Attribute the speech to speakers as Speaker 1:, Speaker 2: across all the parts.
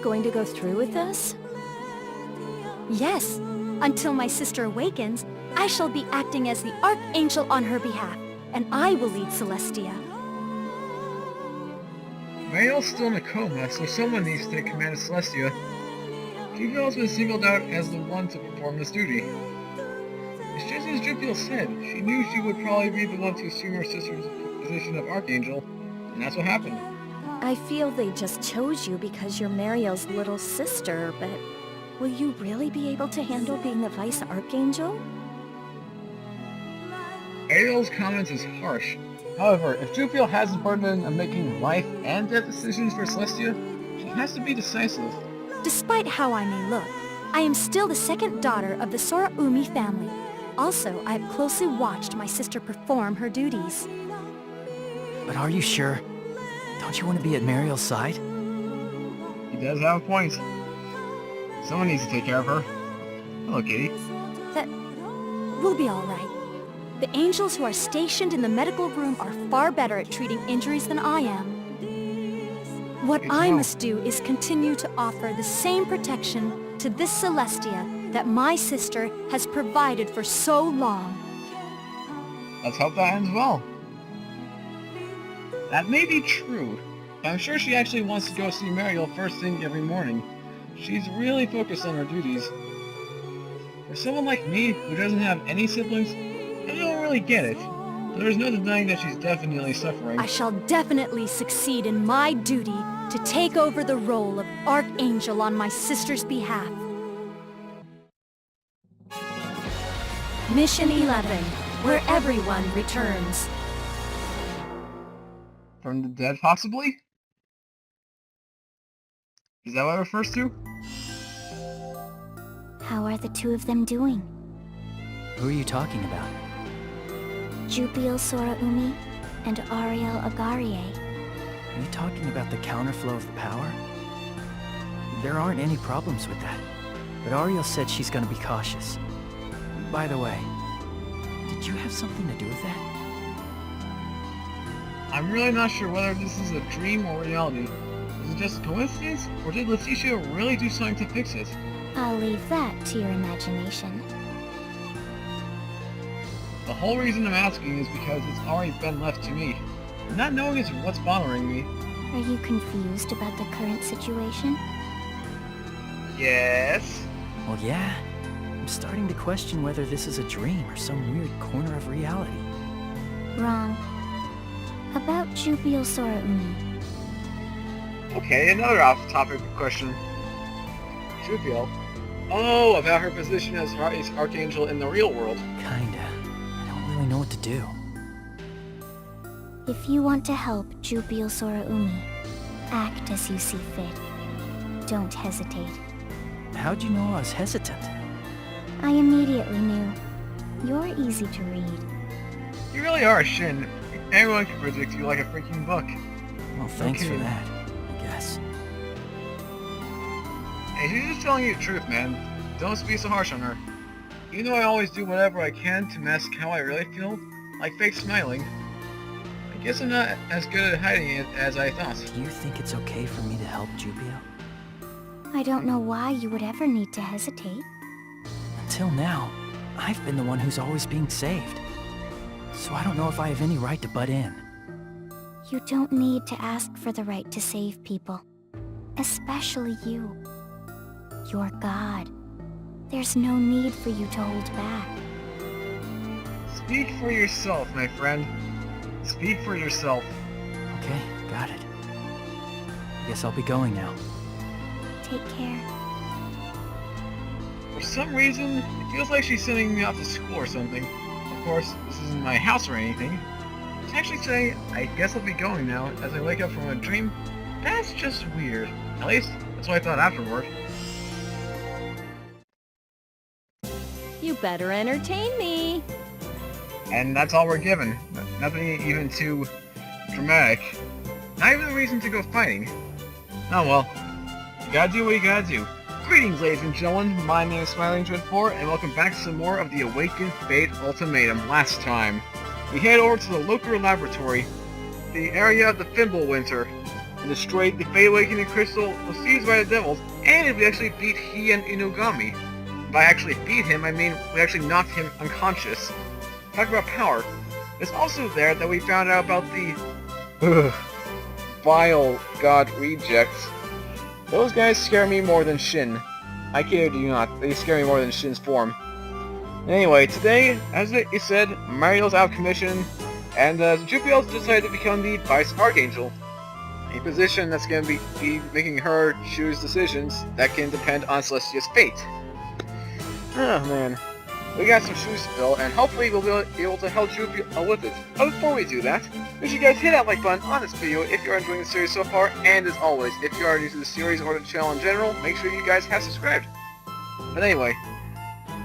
Speaker 1: going to go through with this? Yes. Until my sister awakens, I shall be acting as the Archangel on her behalf, and I will lead Celestia.
Speaker 2: Mariel's still in a coma, so someone needs to take command of Celestia. Jupil has been singled out as the one to perform this duty. It's just as Jupil said, she knew she would probably be the one to assume her sister's position of Archangel, and that's what happened.
Speaker 1: I feel they just chose you because you're Mariel's little sister, but will you really be able to handle being the Vice Archangel?
Speaker 2: Ariel's comments is harsh. However, if Jupil has the burden of making life and death decisions for Celestia, she has to be decisive.
Speaker 1: Despite how I may look, I am still the second daughter of the Soraumi family. Also, I have closely watched my sister perform her duties.
Speaker 3: But are you sure? Don't you want to be at Mariel's side?
Speaker 2: He does have a point. Someone needs to take care of her. Hello, Kitty.
Speaker 1: That will be all right. The angels who are stationed in the medical room are far better at treating injuries than I am. What I must do is continue to offer the same protection to this Celestia that my sister has provided for so long.
Speaker 2: Let's hope that ends well. That may be true, but I'm sure she actually wants to go see Mariel first thing every morning. She's really focused on her duties. For someone like me, who doesn't have any siblings, I don't really get it. There's no denying that she's definitely suffering.
Speaker 1: I shall definitely succeed in my duty to take over the role of Archangel on my sister's behalf. Mission 11, where everyone returns.
Speaker 2: From the dead, possibly? Is that what it refers to?
Speaker 4: How are the two of them doing?
Speaker 3: Who are you talking about?
Speaker 4: Jupil Soraumi and Ariel Agarie.
Speaker 3: Are you talking about the counterflow of power? There aren't any problems with that, but Ariel said she's gonna be cautious. By the way, did you have something to do with that?
Speaker 2: I'm really not sure whether this is a dream or reality. Is it just a coincidence, or did Leticia really do something to fix it?
Speaker 4: I'll leave that to your imagination.
Speaker 2: The whole reason I'm asking is because it's already been left to me. And not knowing is what's bothering me.
Speaker 4: Are you confused about the current situation?
Speaker 2: Yes?
Speaker 3: Well, yeah. I'm starting to question whether this is a dream or some weird corner of reality.
Speaker 4: Wrong. About Jupil Soraumi.
Speaker 2: Okay, another off-topic question. Jupil. Oh, about her position as Archangel in the real world.
Speaker 3: Kinda. I don't really know what to do.
Speaker 4: If you want to help Jupil Soraumi, act as you see fit. Don't hesitate.
Speaker 3: How'd you know I was hesitant?
Speaker 4: I immediately knew. You're easy to read.
Speaker 2: You really are, Shin. Anyone can predict you like a freaking book.
Speaker 3: Well, thanks for
Speaker 2: Okay.
Speaker 3: that, I guess.
Speaker 2: Hey, she's just telling you the truth, man. Don't be so harsh on her. Even though I always do whatever I can to mask how I really feel, like fake smiling, I guess I'm not as good at hiding it as I thought.
Speaker 3: Do you think it's okay for me to help Jupil?
Speaker 4: I don't know why you would ever need to hesitate.
Speaker 3: Until now, I've been the one who's always being saved. So I don't know if I have any right to butt in.
Speaker 4: You don't need to ask for the right to save people. Especially you. You're God. There's no need for you to hold back.
Speaker 2: Speak for yourself, my friend. Speak for yourself.
Speaker 3: Okay, got it. Guess I'll be going now.
Speaker 4: Take care.
Speaker 2: For some reason, it feels like she's sending me off to school or something. Of course, this isn't my house or anything. To actually say, I guess I'll be going now, as I wake up from a dream, that's just weird. At least, that's what I thought afterward.
Speaker 1: You better entertain me.
Speaker 2: And that's all we're given. Nothing even too dramatic. Not even a reason to go fighting. Oh well. You gotta do what you gotta do. Greetings, ladies and gentlemen. My name is Smiling Dread4, and welcome back to some more of the Awakened Fate Ultimatum. Last time, we head over to the Loker Laboratory, the area of the Fimbulwinter. and destroy the Fate Awakening crystal was seized by the devils, and we actually beat he and Inugami. By actually beat him, I mean we actually knocked him unconscious. Talk about power. It's also there that we found out about the vile god rejects. Those guys scare me more than Shin. I kid you not, they scare me more than Shin's form. Anyway, today, as it said, Mario's out of commission, and Jupiter decided to become the Vice Archangel. A position that's going to be making her choose decisions that can depend on Celestia's fate. Oh man. We got some shoes to fill, and hopefully we'll be able to help Jupiter with it. But before we do that, make sure you guys hit that like button on this video if you're enjoying the series so far, and as always, if you are new to the series or the channel in general, make sure you guys have subscribed. But anyway,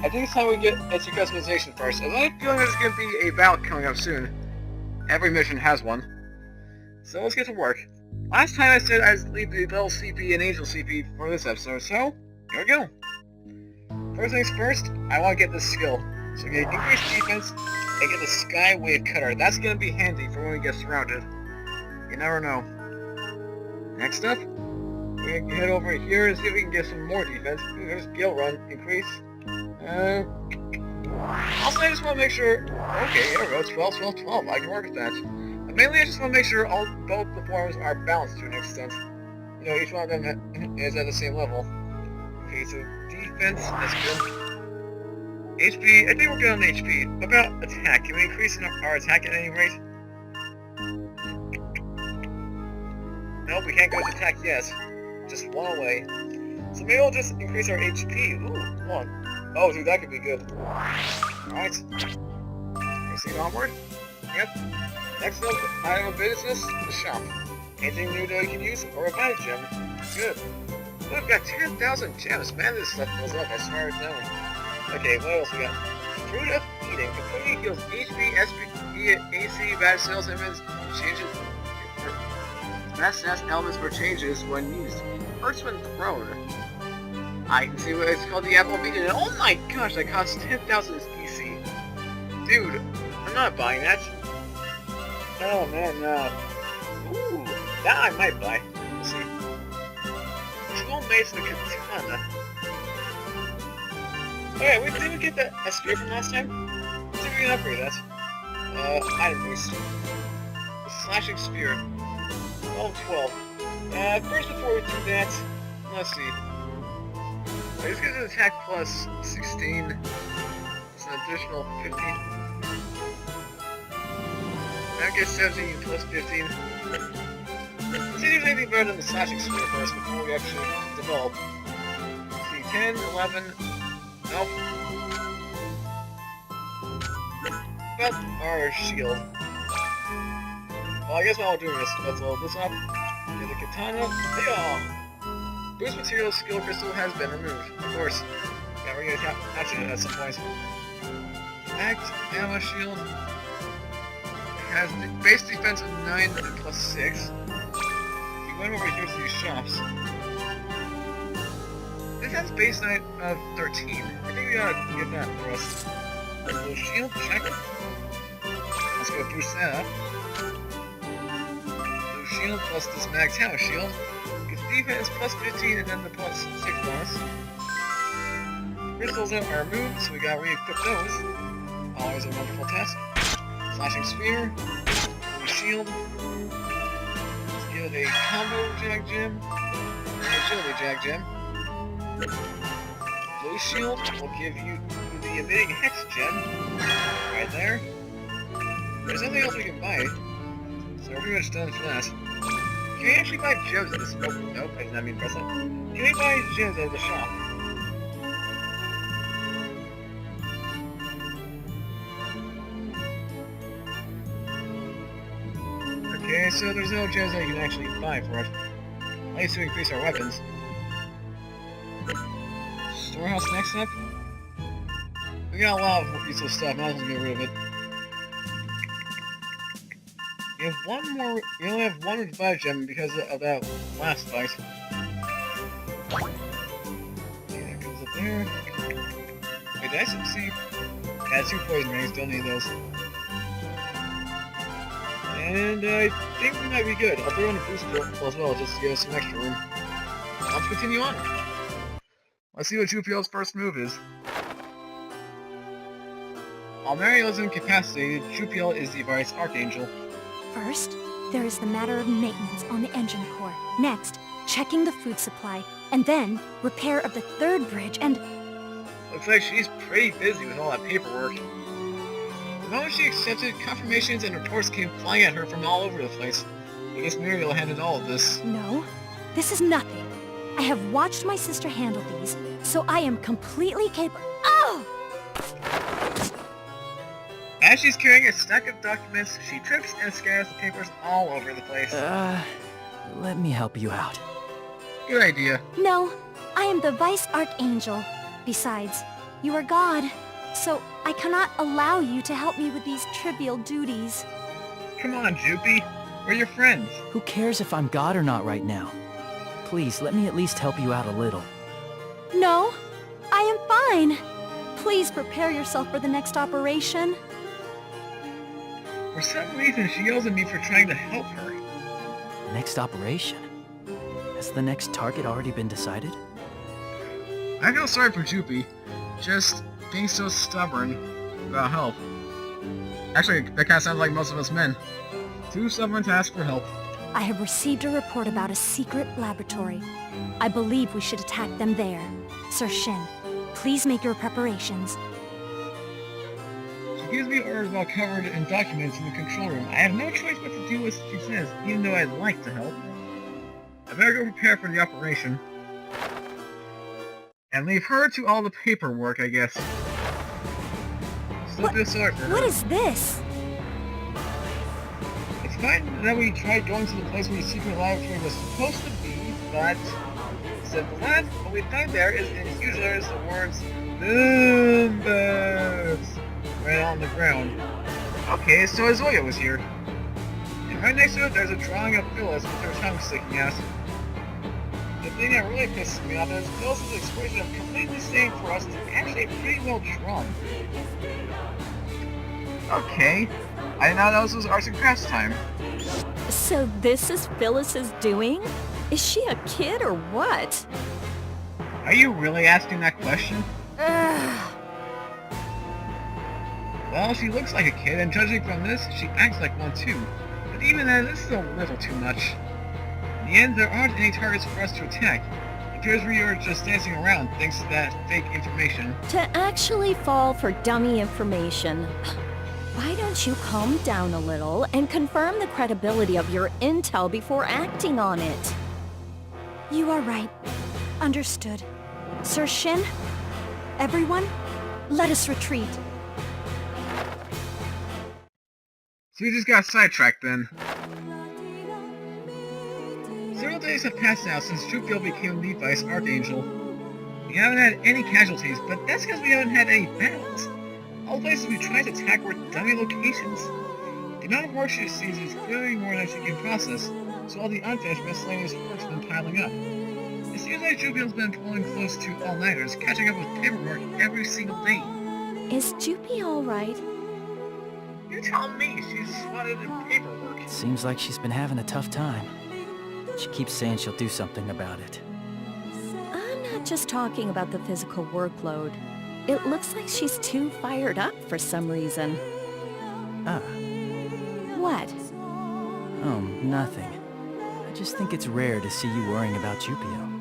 Speaker 2: I think it's time we get into customization first, as I have a feeling there's going to be a bout coming up soon. Every mission has one. So let's get to work. Last time I said I'd leave the level CP and Angel CP for this episode, so here we go. First things first, I want to get this skill. So get increased defense and get the Sky Wave Cutter. That's going to be handy for when we get surrounded. You never know. Next up, we can head over here and see if we can get some more defense. There's Gale Run, increase. Also, I just want to make sure... Okay, there we go, 12, 12, 12. I can work with that. But mainly, I just want to make sure both the forms are balanced to an extent. You know, each one of them is at the same level. Okay, so defense, that's good. HP, I think we're good on HP. What about attack? Can we increase our attack at any rate? Nope, we can't go to attack yet. Just one away. So maybe we'll just increase our HP. Ooh, one. Oh, dude, that could be good. Alright. Proceed onward. Yep. Next up, item of business, the shop. Anything new that we can use, or a value gem. Good. We've got 10,000 gems. Man, this stuff goes up. I swear it's down. Okay, what else we got? Fruit of Eating. Completely heals HP, SP, AC, bad cells, elements, changes. Best elements for changes when used. First when thrown. I can see what it's called, the Apple of Eden. Oh my gosh, that costs 10,000 EC. Dude, I'm not buying that. Oh man, no. Ooh, that I might buy. Let's see. Tool Mace and the Katana. Okay, did we get a spear from last time? Let's see if we can upgrade that. Item boost. The Slashing Spear. Level 12. First before we do that, let's see. This gives an attack plus 16. It's an additional 15. That gets 17 plus 15. Let's see if there's anything better than the Slashing Spear first before we actually develop. Let's see, 10, 11... Nope. About our shield. Well, I guess while we're doing this, let's level this up. Get the Katana. Yeah! Boost Material Skill Crystal has been removed. Of course. Yeah, we're gonna attach it at some point. Act Ammo Shield. Has the base defense of 9 plus 6. We went over here to these shops. This has base 9 of 13. I think we gotta get that for us. Blue shield, check. Let's go boost that up. Blue shield plus this mag tower shield. Gets defense plus 15 and then the plus 6 bonus. Crystals are removed, so we gotta re-equip those. Always a wonderful task. Slashing Spear. Blue shield. Let's give it a combo jag gem. And a agility jag gem. Blue shield will give you the emitting hex gem right there. There's nothing else we can buy, so we're pretty much done for that. Can we actually buy gems at this? Oh, nope, I did not mean to press that. Can we buy gems at the shop? Okay, so there's no gems that you can actually buy for it. At least to increase our weapons. Storehouse next up. We got a lot of useful stuff, might as well get rid of it. We have one more, we only have one revive gem because of that last fight. Okay, that goes up there. Wait, did I see? Yeah, 2 poison rings, don't need those. And I think we might be good. I'll throw in a boost drill as well, just to give us some extra room. Let's continue on. Let's see what Jupio's first move is. While Mario is incapacitated, Jupio is the Vice Archangel.
Speaker 1: First, there is the matter of maintenance on the engine core. Next, checking the food supply. And then, repair of the third bridge and...
Speaker 2: Looks like she's pretty busy with all that paperwork. The moment she accepted, confirmations and reports came flying at her from all over the place. I guess Muriel handled all of this.
Speaker 1: No, this is nothing. I have watched my sister handle these, so I am completely capable... Oh!
Speaker 2: As she's carrying a stack of documents, she trips and scatters the papers all over the place.
Speaker 3: Let me help you out.
Speaker 2: Good idea.
Speaker 1: No, I am the Vice Archangel. Besides, you are God, so I cannot allow you to help me with these trivial duties.
Speaker 2: Come on, Jupy. We're your friends.
Speaker 3: Who cares if I'm God or not right now? Please, let me at least help you out a little.
Speaker 1: No, I am fine. Please prepare yourself for the next operation.
Speaker 2: For some reason, she yells at me for trying to help her.
Speaker 3: Next operation? Has the next target already been decided?
Speaker 2: I feel sorry for Jupy. Just being so stubborn about help. Actually, that kind of sounds like most of us men. Too stubborn to ask for help.
Speaker 1: I have received a report about a secret laboratory. I believe we should attack them there. Sir Shin, please make your preparations.
Speaker 2: She gives me orders all covered in documents in the control room. I have no choice but to do what she says, even though I'd like to help. I better go prepare for the operation. And leave her to all the paperwork, I guess. Still feel sorry for her.
Speaker 1: What is this?
Speaker 2: It's fine that we tried going to the place where the secret laboratory was supposed to be, but instead of that, what we find there is in huge letters the words numbers right on the ground. Okay, so Azoya was here. And right next to it, there's a drawing of Phyllis with her tongue sticking out. The thing that really pisses me off is Phyllis' expression of completely staying for us is actually pretty well drawn. Okay, I did not know this was arts and crafts time.
Speaker 5: So this is Phyllis's doing? Is she a kid or what?
Speaker 2: Are you really asking that question? Well, she looks like a kid, and judging from this, she acts like one too. But even then, this is a little too much. In the end, there aren't any targets for us to attack. It appears we are just dancing around thanks to that fake information.
Speaker 5: To actually fall for dummy information. Why don't you calm down a little and confirm the credibility of your intel before acting on it?
Speaker 1: You are right. Understood. Sir Shin, everyone, let us retreat.
Speaker 2: So we just got sidetracked then. Several days have passed now since Jupio became the Vice Archangel. We haven't had any casualties, but that's because we haven't had any battles. All the places we tried to attack were dummy locations. The amount of work she sees is clearly more than she can process, so all the unfinished miscellaneous work's been piling up. It seems like Jupio's been pulling close to all-nighters, catching up with paperwork every single day.
Speaker 5: Is Jupy alright?
Speaker 2: You tell me, she's swatted in paperwork.
Speaker 3: Seems like she's been having a tough time. She keeps saying she'll do something about it.
Speaker 5: I'm not just talking about the physical workload. It looks like she's too fired up for some reason.
Speaker 3: Ah.
Speaker 5: What?
Speaker 3: Oh, nothing. I just think it's rare to see you worrying about Jupio.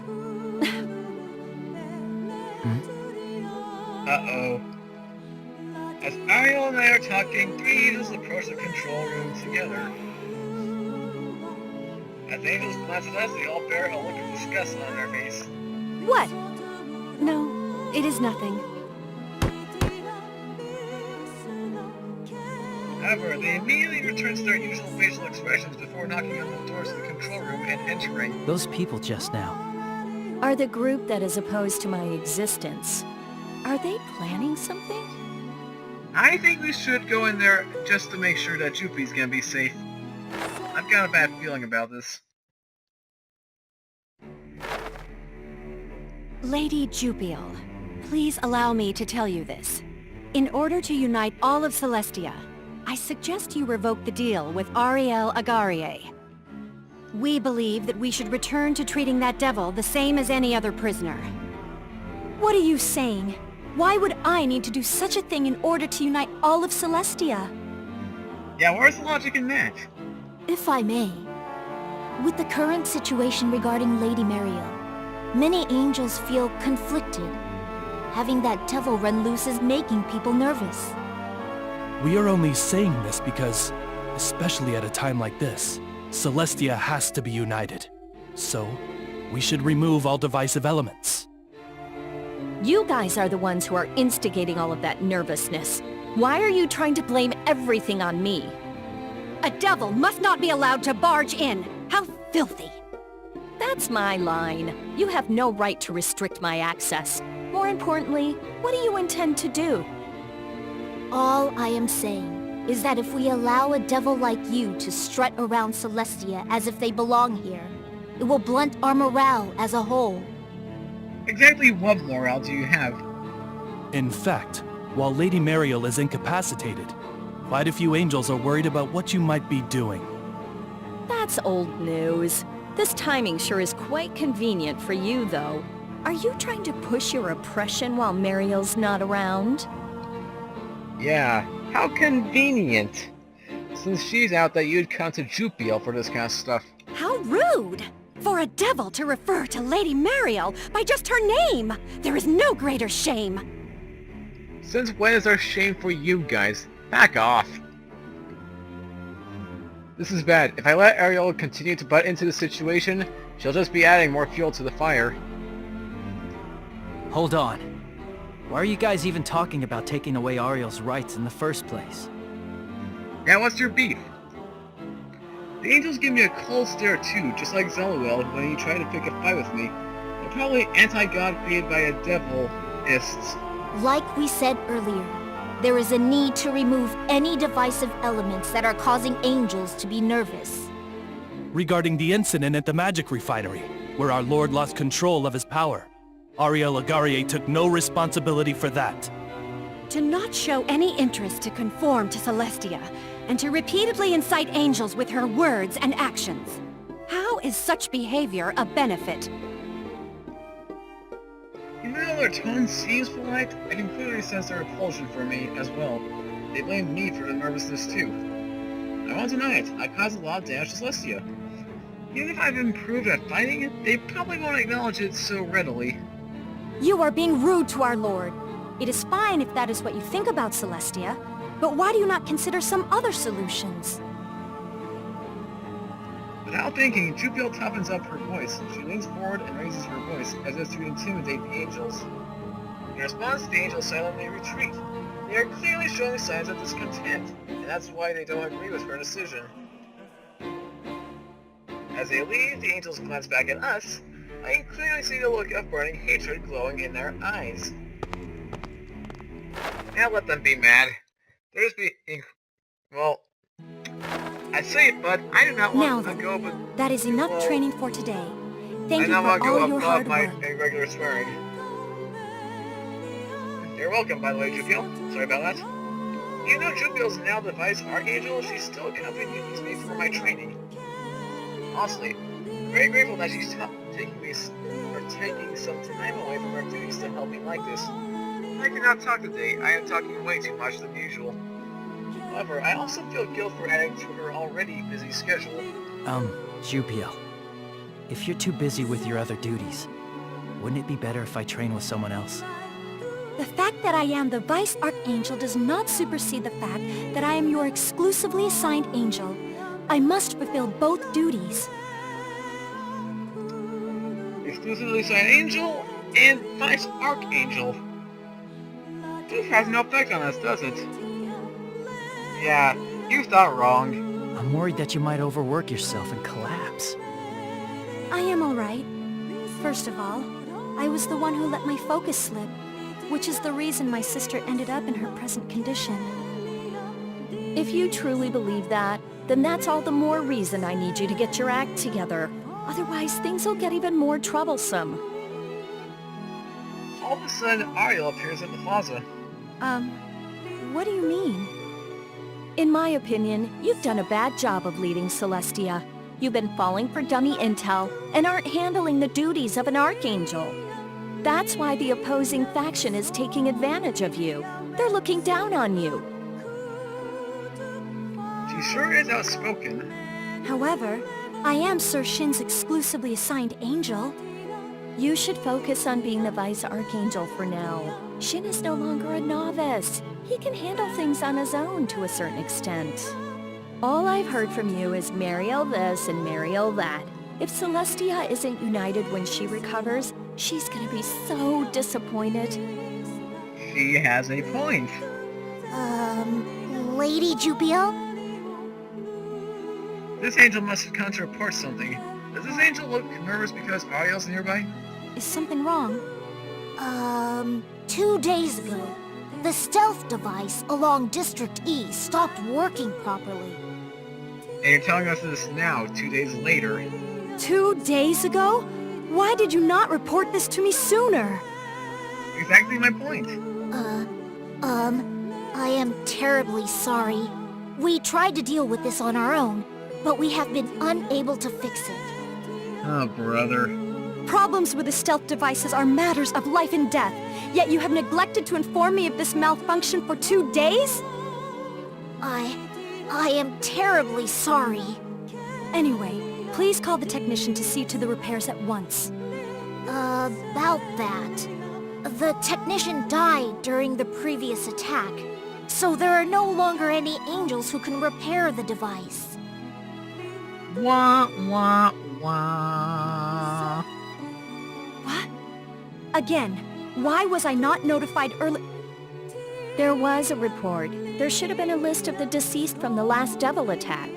Speaker 2: Uh-oh. As Ariel and I are talking, three angels approach the control room together. As the angels glance at us, they all bear a look of disgust on their face.
Speaker 1: What? No, it is nothing.
Speaker 2: However, they immediately return to their usual facial expressions before knocking on the doors of the control room and entering.
Speaker 3: Those people just now.
Speaker 5: Are the group that is opposed to my existence. Are they planning something?
Speaker 2: I think we should go in there just to make sure that Jupy's gonna be safe. I've got a bad feeling about this.
Speaker 1: Lady Jupiel, please allow me to tell you this. In order to unite all of Celestia, I I suggest you revoke the deal with Ariel Agarie. We believe that we should return to treating that devil the same as any other prisoner. What are you saying? Why would I need to do such a thing in order to unite all of Celestia?
Speaker 2: Yeah, where's the logic in that?
Speaker 4: If I may, with the current situation regarding Lady Mariel, many angels feel conflicted. Having that devil run loose is making people nervous.
Speaker 6: We are only saying this because, especially at a time like this, Celestia has to be united. So, we should remove all divisive elements.
Speaker 5: You guys are the ones who are instigating all of that nervousness. Why are you trying to blame everything on me?
Speaker 1: A devil must not be allowed to barge in. How filthy.
Speaker 5: That's my line. You have no right to restrict my access. More importantly, what do you intend to do?
Speaker 4: All I am saying is that if we allow a devil like you to strut around Celestia as if they belong here, it will blunt our morale as a whole.
Speaker 2: Exactly what morale do you have?
Speaker 6: In fact, while Lady Mariel is incapacitated, quite a few angels are worried about what you might be doing.
Speaker 5: That's old news. This timing sure is quite convenient for you, though. Are you trying to push your oppression while Mariel's not around?
Speaker 2: Yeah, how convenient. Since she's out that you'd come to Jupiel for this kind of stuff.
Speaker 1: How rude! For a devil to refer to Lady Mariel by just her name! There is no greater shame!
Speaker 2: Since when is there shame for you guys? Back off. This is bad. If I let Ariel continue to butt into the situation, she'll just be adding more fuel to the fire.
Speaker 3: Hold on. Why are you guys even talking about taking away Ariel's rights in the first place?
Speaker 2: Yeah, what's your beef? The angels give me a cold stare too, just like Zeluel when he tried to pick a fight with me. They're probably anti-god created by a devil-ists.
Speaker 4: Like we said earlier, there is a need to remove any divisive elements that are causing angels to be nervous.
Speaker 6: Regarding the incident at the magic refinery, where our lord lost control of his power, Ariel Agarie took no responsibility for that.
Speaker 1: To not show any interest to conform to Celestia, and to repeatedly incite angels with her words and actions. How is such behavior a benefit?
Speaker 2: Even though their tone seems polite, I can clearly sense their repulsion for me as well. They blame me for the nervousness too. I won't deny it, I caused a lot of damage to Celestia. Even if I've improved at fighting it, they probably won't acknowledge it so readily.
Speaker 1: You are being rude to our lord. It is fine if that is what you think about Celestia, but why do you not consider some other solutions?
Speaker 2: Without thinking, Jupiel toughens up her voice. She leans forward and raises her voice, as if to intimidate the angels. In response, the angels silently retreat. They are clearly showing signs of discontent, and that's why they don't agree with her decision. As they leave, the angels glance back at us. I can clearly see the look of burning hatred glowing in their eyes. Now let them be mad. There's well, I say it, but I do not
Speaker 1: Now
Speaker 2: want to
Speaker 1: then,
Speaker 2: go but
Speaker 1: that is enough training for today. Thank
Speaker 2: I
Speaker 1: you
Speaker 2: now
Speaker 1: for
Speaker 2: want to go
Speaker 1: all your
Speaker 2: above
Speaker 1: hard
Speaker 2: my
Speaker 1: work.
Speaker 2: regular swearing. You're welcome, by the way, Jupiel. Sorry about that. Even though Jupiel's now the Vice Archangel, she still accompanies me for my training. Honestly, I'm very grateful that she's taking some time away from her duties to help me like this. I cannot talk today. I am talking way too much than usual. However, I also feel guilt for adding to her already busy schedule.
Speaker 3: Jupiel. If you're too busy with your other duties, wouldn't it be better if I train with someone else?
Speaker 1: The fact that I am the Vice Archangel does not supersede the fact that I am your exclusively assigned angel. I must fulfill both duties.
Speaker 2: Exclusively assigned angel and Vice Archangel. This has no effect on us, does it? Yeah, you thought wrong.
Speaker 3: I'm worried that you might overwork yourself and collapse.
Speaker 1: I am alright. First of all, I was the one who let my focus slip, which is the reason my sister ended up in her present condition.
Speaker 5: If you truly believe that, then that's all the more reason I need you to get your act together. Otherwise, things will get even more troublesome.
Speaker 2: All of a sudden, Ariel appears at the plaza.
Speaker 1: What do you mean?
Speaker 5: In my opinion, you've done a bad job of leading Celestia. You've been falling for dummy intel and aren't handling the duties of an Archangel. That's why the opposing faction is taking advantage of you. They're looking down on you.
Speaker 2: She sure is outspoken.
Speaker 1: However, I am Sir Shin's exclusively assigned angel.
Speaker 5: You should focus on being the Vice Archangel for now. Shin is no longer a novice. He can handle things on his own to a certain extent. All I've heard from you is Mariel this and Mariel that. If Celestia isn't united when she recovers, she's gonna be so disappointed.
Speaker 2: She has a point.
Speaker 4: Lady Jupiel?
Speaker 2: This angel must have come to report something. Does this angel look nervous because Ariel's nearby?
Speaker 1: Is something wrong?
Speaker 4: 2 days ago, the stealth device along District E stopped working properly.
Speaker 2: And you're telling us this now, 2 days later.
Speaker 1: 2 days ago? Why did you not report this to me sooner?
Speaker 2: Exactly my point.
Speaker 4: I am terribly sorry. We tried to deal with this on our own, but we have been unable to fix it.
Speaker 2: Oh, brother.
Speaker 1: Problems with the stealth devices are matters of life and death, yet you have neglected to inform me of this malfunction for 2 days?
Speaker 4: I am terribly sorry.
Speaker 1: Anyway, please call the technician to see to the repairs at once.
Speaker 4: About that. The technician died during the previous attack, so there are no longer any angels who can repair the device.
Speaker 2: Wah, wah, wah.
Speaker 1: What? Again, why was I not notified early?
Speaker 5: There was a report. There should have been a list of the deceased from the last devil attack.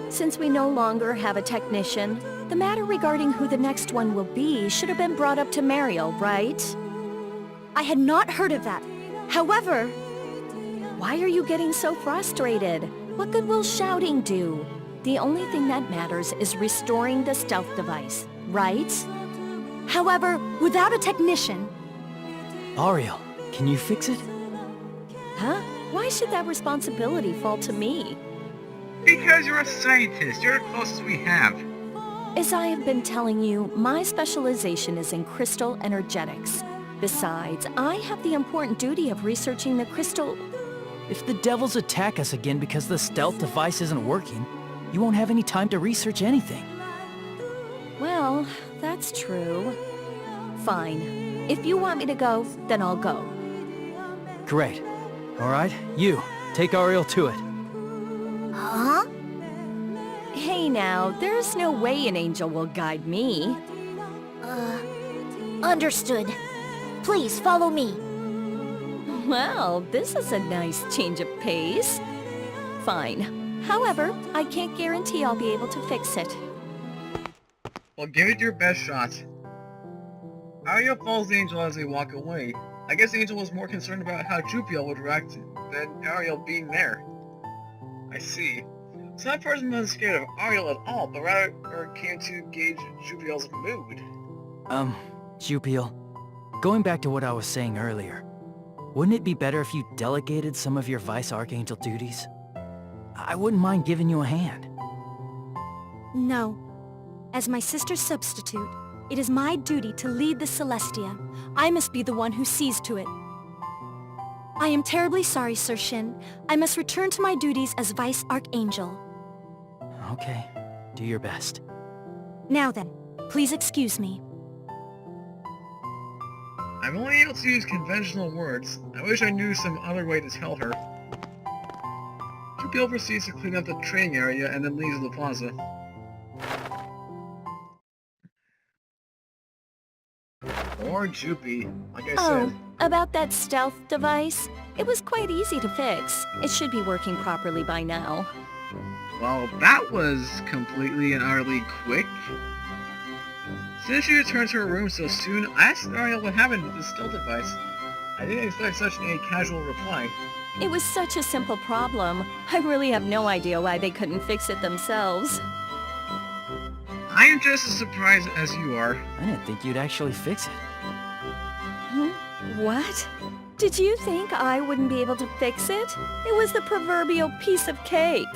Speaker 5: Since we no longer have a technician, the matter regarding who the next one will be should have been brought up to Mariel, right?
Speaker 1: I had not heard of that. However,
Speaker 5: Why are you getting so frustrated? What good will shouting do? The only thing that matters is restoring the stealth device, right?
Speaker 1: without a technician,
Speaker 3: Ariel, can you fix it?
Speaker 5: Huh? Why should that responsibility fall to me?
Speaker 2: Because you're a scientist. You're the closest we have.
Speaker 5: As I have been telling you, my specialization is in crystal energetics. Besides, I have the important duty of researching the crystal...
Speaker 3: If the devils attack us again because the stealth device isn't working, you won't have any time to research anything.
Speaker 5: Well, that's true. Fine. If you want me to go, then I'll go.
Speaker 3: Great. All right, you, take Ariel to it.
Speaker 4: Huh?
Speaker 5: Hey now, there's no way an angel will guide me.
Speaker 4: Understood. Please follow me.
Speaker 5: Well, this is a nice change of pace. Fine. However, I can't guarantee I'll be able to fix it.
Speaker 2: Well, give it your best shot. Ariel follows the angel as they walk away. I guess the angel was more concerned about how Jupiel would react than Ariel being there. I see. So that person wasn't scared of Ariel at all, but rather came to gauge Jupiel's mood.
Speaker 3: Jupiel, going back to what I was saying earlier, wouldn't it be better if you delegated some of your Vice Archangel duties? I wouldn't mind giving you a hand.
Speaker 1: no. As my sister's substitute, it is my duty to lead the Celestia. I must be the one who sees to it. I am terribly sorry, Sir Shin. I must return to my duties as Vice Archangel.
Speaker 3: Okay, do your best.
Speaker 1: Now then, please excuse me.
Speaker 2: I'm only able to use conventional words. I wish I knew some other way to tell her. Jupiel proceeds to clean up the training area and then leaves the plaza. Or Jupy, like I
Speaker 5: Oh,
Speaker 2: said.
Speaker 5: about that stealth device? It was quite easy to fix. It should be working properly by now.
Speaker 2: Well, that was completely and utterly quick. Since she returned to her room so soon, I asked Ariel what happened with the stealth device. I didn't expect such a casual reply.
Speaker 5: It was such a simple problem. I really have no idea why they couldn't fix it themselves.
Speaker 2: I am just as surprised as you are.
Speaker 3: I didn't think you'd actually fix it.
Speaker 5: Hmm? What? Did you think I wouldn't be able to fix it? It was the proverbial piece of cake.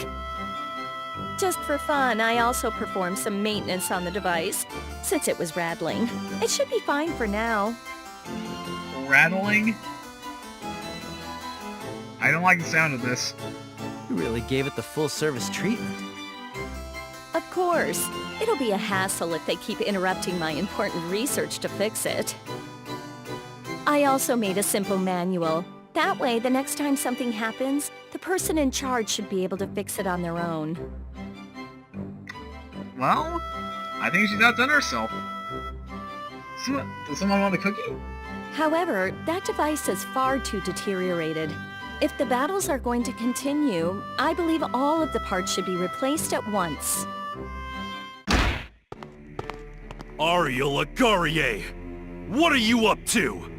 Speaker 5: Just for fun, I also performed some maintenance on the device, since it was rattling. It should be fine for now.
Speaker 2: Rattling? I don't like the sound of this.
Speaker 3: You really gave it the full-service treatment.
Speaker 5: Of course. It'll be a hassle if they keep interrupting my important research to fix it. I also made a simple manual. That way, the next time something happens, the person in charge should be able to fix it on their own.
Speaker 2: Well, I think she's outdone herself. Does someone want a cookie?
Speaker 5: However, that device is far too deteriorated. If the battles are going to continue, I believe all of the parts should be replaced at once.
Speaker 6: Ariel Agarie! What are you up to?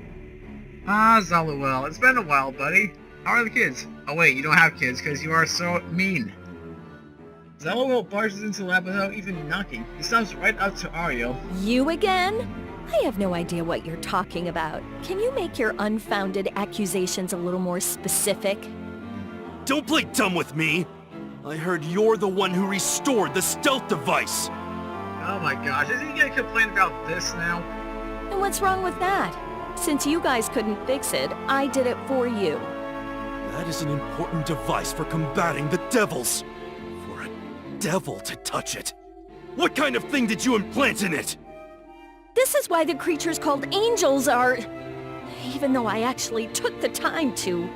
Speaker 2: Ah, Zaluel, it's been a while, buddy. How are the kids? Oh wait, you don't have kids because you are so mean. Zaluel barges into the lab without even knocking. He stomps right up to Ariel.
Speaker 5: You again? I have no idea what you're talking about. Can you make your unfounded accusations a little more specific?
Speaker 6: Don't play dumb with me! I heard you're the one who restored the stealth device!
Speaker 2: Oh my gosh, is he gonna complain about this now?
Speaker 5: And what's wrong with that? Since you guys couldn't fix it, I did it for you.
Speaker 6: That is an important device for combating the devils. For a devil to touch it. What kind of thing did you implant in it?
Speaker 5: This is why the creatures called angels are... Even though I actually took the time to...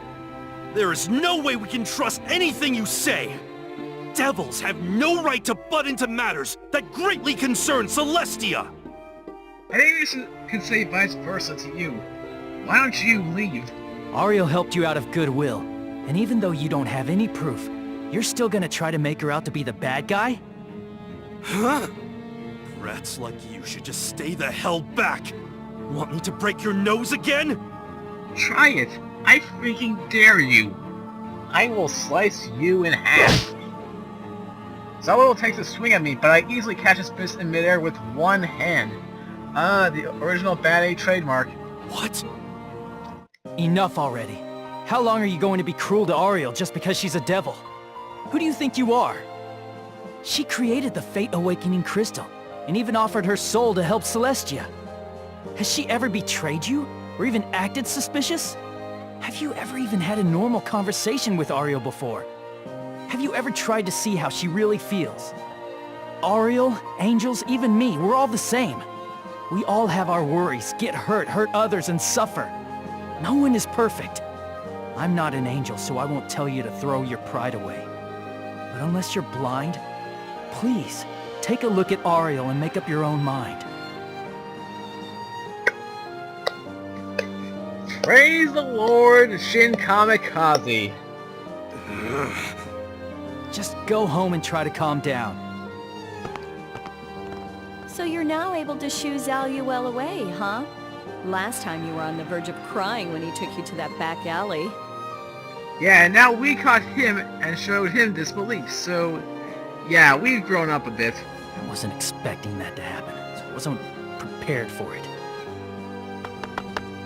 Speaker 6: There is no way we can trust anything you say! Devils have no right to butt into matters that greatly concern Celestia!
Speaker 2: I think you could say vice versa to you. Why don't you leave?
Speaker 3: Ariel helped you out of goodwill, and even though you don't have any proof, you're still gonna try to make her out to be the bad guy?
Speaker 6: Huh? Rats like you should just stay the hell back! Want me to break your nose again?
Speaker 2: Try it! I freaking dare you! I will slice you in half! Zaluel takes a swing at me, but I easily catch his fist in midair with one hand. The original Bad A trademark.
Speaker 6: What?
Speaker 3: Enough already. How long are you going to be cruel to Ariel just because she's a devil? Who do you think you are? She created the Fate Awakening Crystal, and even offered her soul to help Celestia. Has she ever betrayed you, or even acted suspicious? Have you ever even had a normal conversation with Ariel before? Have you ever tried to see how she really feels? Ariel, Angels, even me, we're all the same. We all have our worries, get hurt others, and suffer. No one is perfect. I'm not an angel, so I won't tell you to throw your pride away. But unless you're blind, please, take a look at Ariel and make up your own mind.
Speaker 2: Praise the Lord, Shin Kamikaze.
Speaker 3: Just go home and try to calm down.
Speaker 5: So you're now able to shoo Zaluel away, huh? Last time you were on the verge of crying when he took you to that back alley.
Speaker 2: Yeah, and now we caught him and showed him disbelief, so... Yeah, we've grown up a bit.
Speaker 3: I wasn't expecting that to happen, so I wasn't prepared for it.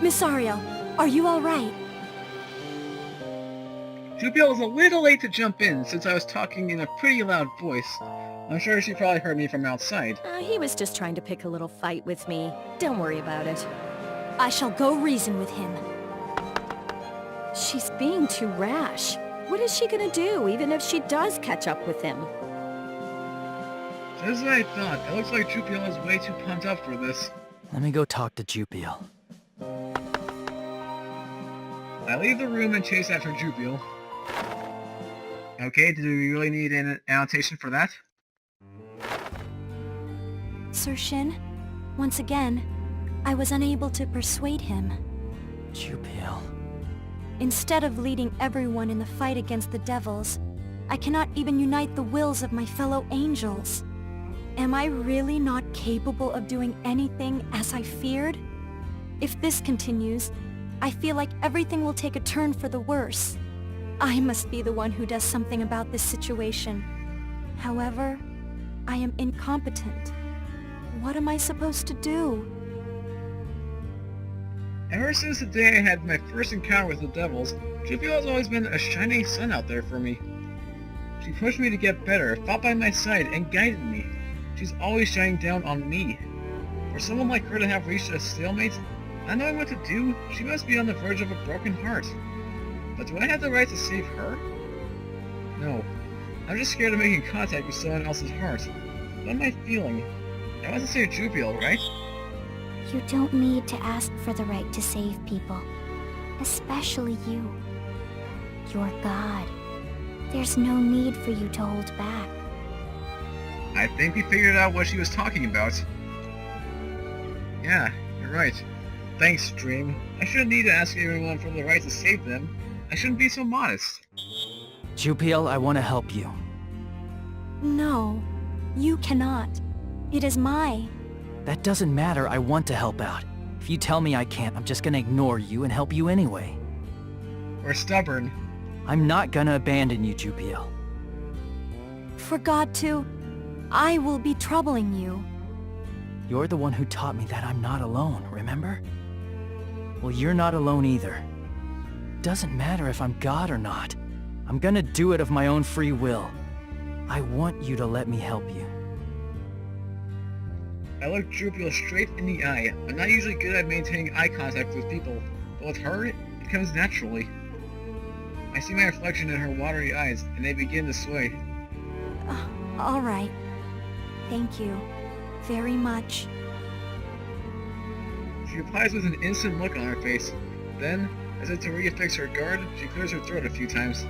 Speaker 1: Miss Ariel, are you all right?
Speaker 2: Jupiel was a little late to jump in since I was talking in a pretty loud voice. I'm sure she probably heard me from outside.
Speaker 5: He was just trying to pick a little fight with me. Don't worry about it.
Speaker 1: I shall go reason with him.
Speaker 5: She's being too rash. What is she gonna do, even if she does catch up with him?
Speaker 2: Just as I thought, it looks like Jupiel is way too pumped up for this.
Speaker 3: Let me go talk to Jupiel.
Speaker 2: I leave the room and chase after Jupiel. Okay, do we really need an annotation for that?
Speaker 1: Sir Shin, once again, I was unable to persuade him.
Speaker 3: Jupiel.
Speaker 1: Instead of leading everyone in the fight against the devils, I cannot even unite the wills of my fellow angels. Am I really not capable of doing anything as I feared? If this continues, I feel like everything will take a turn for the worse. I must be the one who does something about this situation. However, I am incompetent. What am I supposed to do?
Speaker 2: Ever since the day I had my first encounter with the devils, Jupiter has always been a shining sun out there for me. She pushed me to get better, fought by my side, and guided me. She's always shining down on me. For someone like her to have reached a stalemate, not knowing what to do, she must be on the verge of a broken heart. But do I have the right to save her? No. I'm just scared of making contact with someone else's heart. What am I feeling? I want to save Jupiter, right?
Speaker 4: You don't need to ask for the right to save people. Especially you. You're God. There's no need for you to hold back.
Speaker 2: I think we figured out what she was talking about. Yeah, you're right. Thanks, Dream. I shouldn't need to ask everyone for the right to save them. I shouldn't be so modest.
Speaker 3: Jupiel, I want to help you.
Speaker 1: No, you cannot. It is my...
Speaker 3: That doesn't matter, I want to help out. If you tell me I can't, I'm just gonna ignore you and help you anyway.
Speaker 2: We're stubborn.
Speaker 3: I'm not gonna abandon you, Jupiel.
Speaker 1: For God to... I will be troubling you.
Speaker 3: You're the one who taught me that I'm not alone, remember? Well, you're not alone either. Doesn't matter if I'm God or not. I'm gonna do it of my own free will. I want you to let me help you.
Speaker 2: I looked Jupiter straight in the eye. I'm not usually good at maintaining eye contact with people, but with her, it comes naturally. I see my reflection in her watery eyes, and they begin to sway.
Speaker 1: All right. Thank you. Very much.
Speaker 2: She replies with an instant look on her face. Then, as if to reaffix her guard, she clears her throat a few times.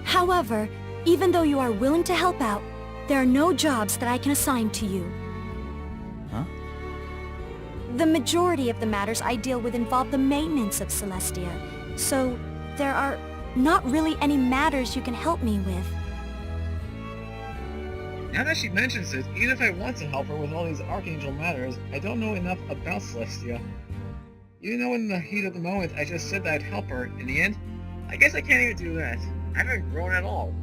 Speaker 1: However, even though you are willing to help out, there are no jobs that I can assign to you.
Speaker 3: Huh?
Speaker 1: The majority of the matters I deal with involve the maintenance of Celestia, so there are not really any matters you can help me with.
Speaker 2: Now that she mentions it, even if I want to help her with all these Archangel matters, I don't know enough about Celestia. Even though in the heat of the moment I just said that I'd help her, in the end, I guess I can't even do that. I haven't grown at all.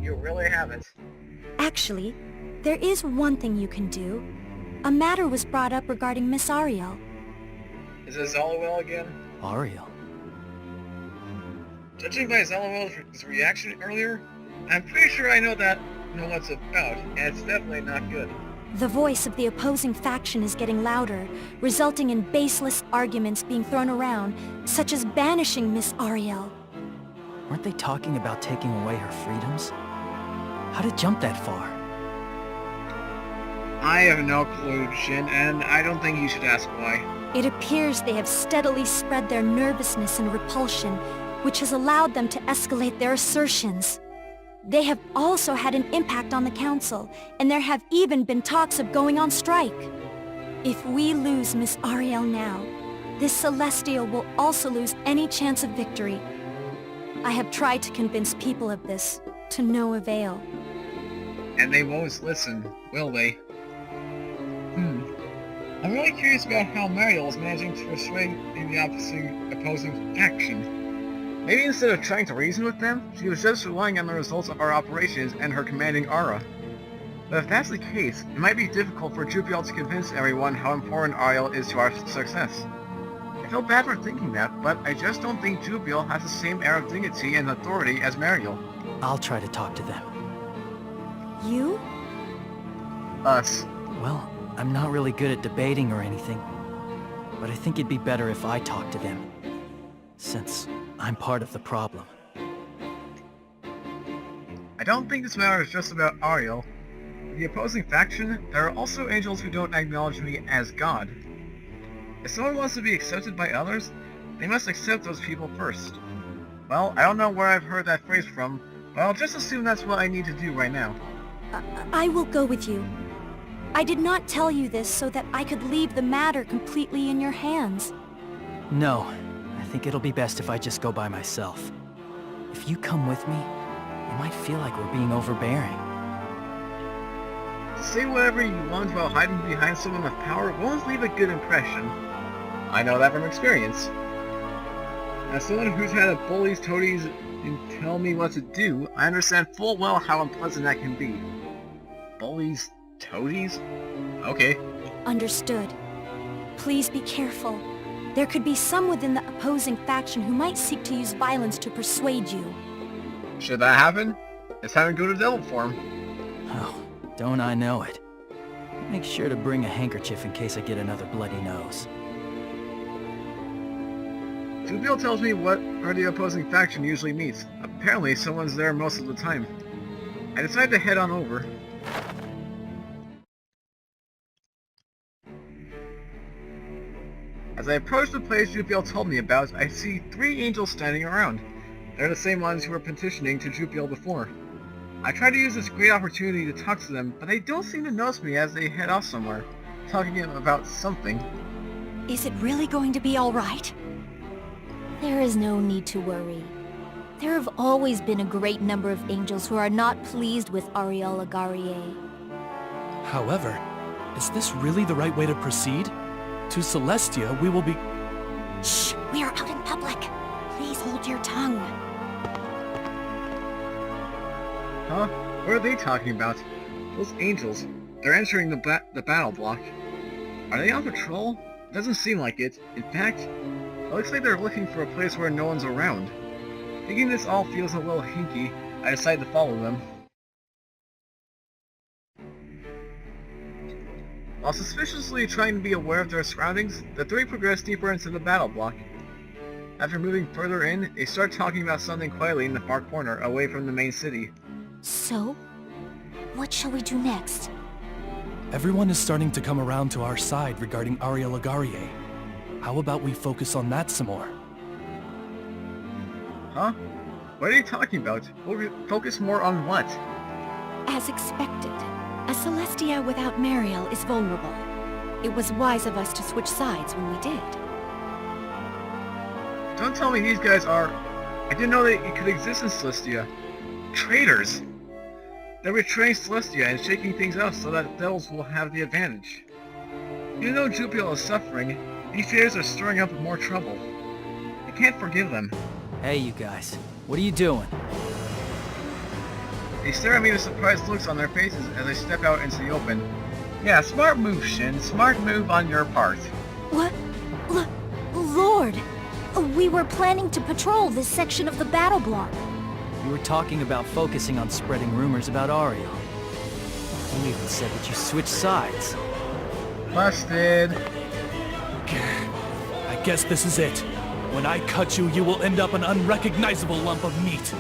Speaker 2: You really haven't.
Speaker 1: Actually, there is one thing you can do. A matter was brought up regarding Miss Ariel.
Speaker 2: Is it Zalawell again?
Speaker 3: Ariel.
Speaker 2: Judging by Zalawell's reaction earlier, I'm pretty sure I know what it's about, and it's definitely not good.
Speaker 1: The voice of the opposing faction is getting louder, resulting in baseless arguments being thrown around, such as banishing Miss Ariel.
Speaker 3: Weren't they talking about taking away her freedoms? How'd it jump that far?
Speaker 2: I have no clue, Shin, and I don't think you should ask why.
Speaker 1: It appears they have steadily spread their nervousness and repulsion, which has allowed them to escalate their assertions. They have also had an impact on the Council, and there have even been talks of going on strike. If we lose Miss Ariel now, this Celestial will also lose any chance of victory. I have tried to convince people of this, to no avail.
Speaker 2: And they won't listen, will they? I'm really curious about how Mariel is managing to persuade the opposing faction. Maybe instead of trying to reason with them, she was just relying on the results of our operations and her commanding aura. But if that's the case, it might be difficult for Jupiel to convince everyone how important Ariel is to our success. I feel bad for thinking that, but I just don't think Jupiel has the same air of dignity and authority as Mariel.
Speaker 3: I'll try to talk to them.
Speaker 1: You?
Speaker 2: Us.
Speaker 3: Well, I'm not really good at debating or anything, but I think it'd be better if I talk to them, since I'm part of the problem.
Speaker 2: I don't think this matter is just about Ariel. In the opposing faction, there are also angels who don't acknowledge me as God. If someone wants to be accepted by others, they must accept those people first. Well, I don't know where I've heard that phrase from, but I'll just assume that's what I need to do right now.
Speaker 1: I will go with you. I did not tell you this so that I could leave the matter completely in your hands.
Speaker 3: No, I think it'll be best if I just go by myself. If you come with me, it might feel like we're being overbearing.
Speaker 2: To say whatever you want while hiding behind someone with power won't leave a good impression. I know that from experience. As someone who's had a bullies, toadies, and tell me what to do, I understand full well how unpleasant that can be. Bullies, toadies? Okay.
Speaker 1: Understood. Please be careful. There could be some within the opposing faction who might seek to use violence to persuade you.
Speaker 2: Should that happen, it's time to go to devil form.
Speaker 3: Oh, don't I know it. Make sure to bring a handkerchief in case I get another bloody nose.
Speaker 2: Jubiel tells me what where the opposing faction usually meets. Apparently, someone's there most of the time. I decide to head on over. As I approach the place Jubiel told me about, I see 3 angels standing around. They're the same ones who were petitioning to Jubiel before. I try to use this great opportunity to talk to them, but they don't seem to notice me as they head off somewhere, talking about something.
Speaker 1: Is it really going to be all right?
Speaker 4: There is no need to worry. There have always been a great number of angels who are not pleased with Ariel Agarie.
Speaker 6: However, is this really the right way to proceed? To Celestia, we will be...
Speaker 1: Shh! We are out in public. Please hold your tongue.
Speaker 2: Huh? What are they talking about? Those angels. They're entering the battle block. Are they on patrol? Doesn't seem like it. In fact, it looks like they're looking for a place where no one's around. Thinking this all feels a little hinky, I decide to follow them. While suspiciously trying to be aware of their surroundings, the 3 progress deeper into the battle block. After moving further in, they start talking about something quietly in the far corner, away from the main city.
Speaker 4: So, what shall we do next?
Speaker 6: Everyone is starting to come around to our side regarding Ariel Agarie. How about we focus on that some more?
Speaker 2: Huh? What are you talking about? Focus more on what?
Speaker 5: As expected, a Celestia without Mariel is vulnerable. It was wise of us to switch sides when we did.
Speaker 2: Don't tell me these guys are... I didn't know that it could exist in Celestia. Traitors! They're betraying Celestia and shaking things up so that devils will have the advantage. Even though Jubiel is suffering, these traitors are stirring up more trouble. I can't forgive them.
Speaker 3: Hey, you guys. What are you doing?
Speaker 2: They stare at me with surprised looks on their faces as I step out into the open. Yeah, smart move, Shin. Smart move on your part.
Speaker 4: What? Lord! We were planning to patrol this section of the battle block.
Speaker 3: You were talking about focusing on spreading rumors about Ariel. You even said that you switched sides.
Speaker 2: Busted.
Speaker 6: I guess this is it. When I cut you, you will end up an unrecognizable lump of meat.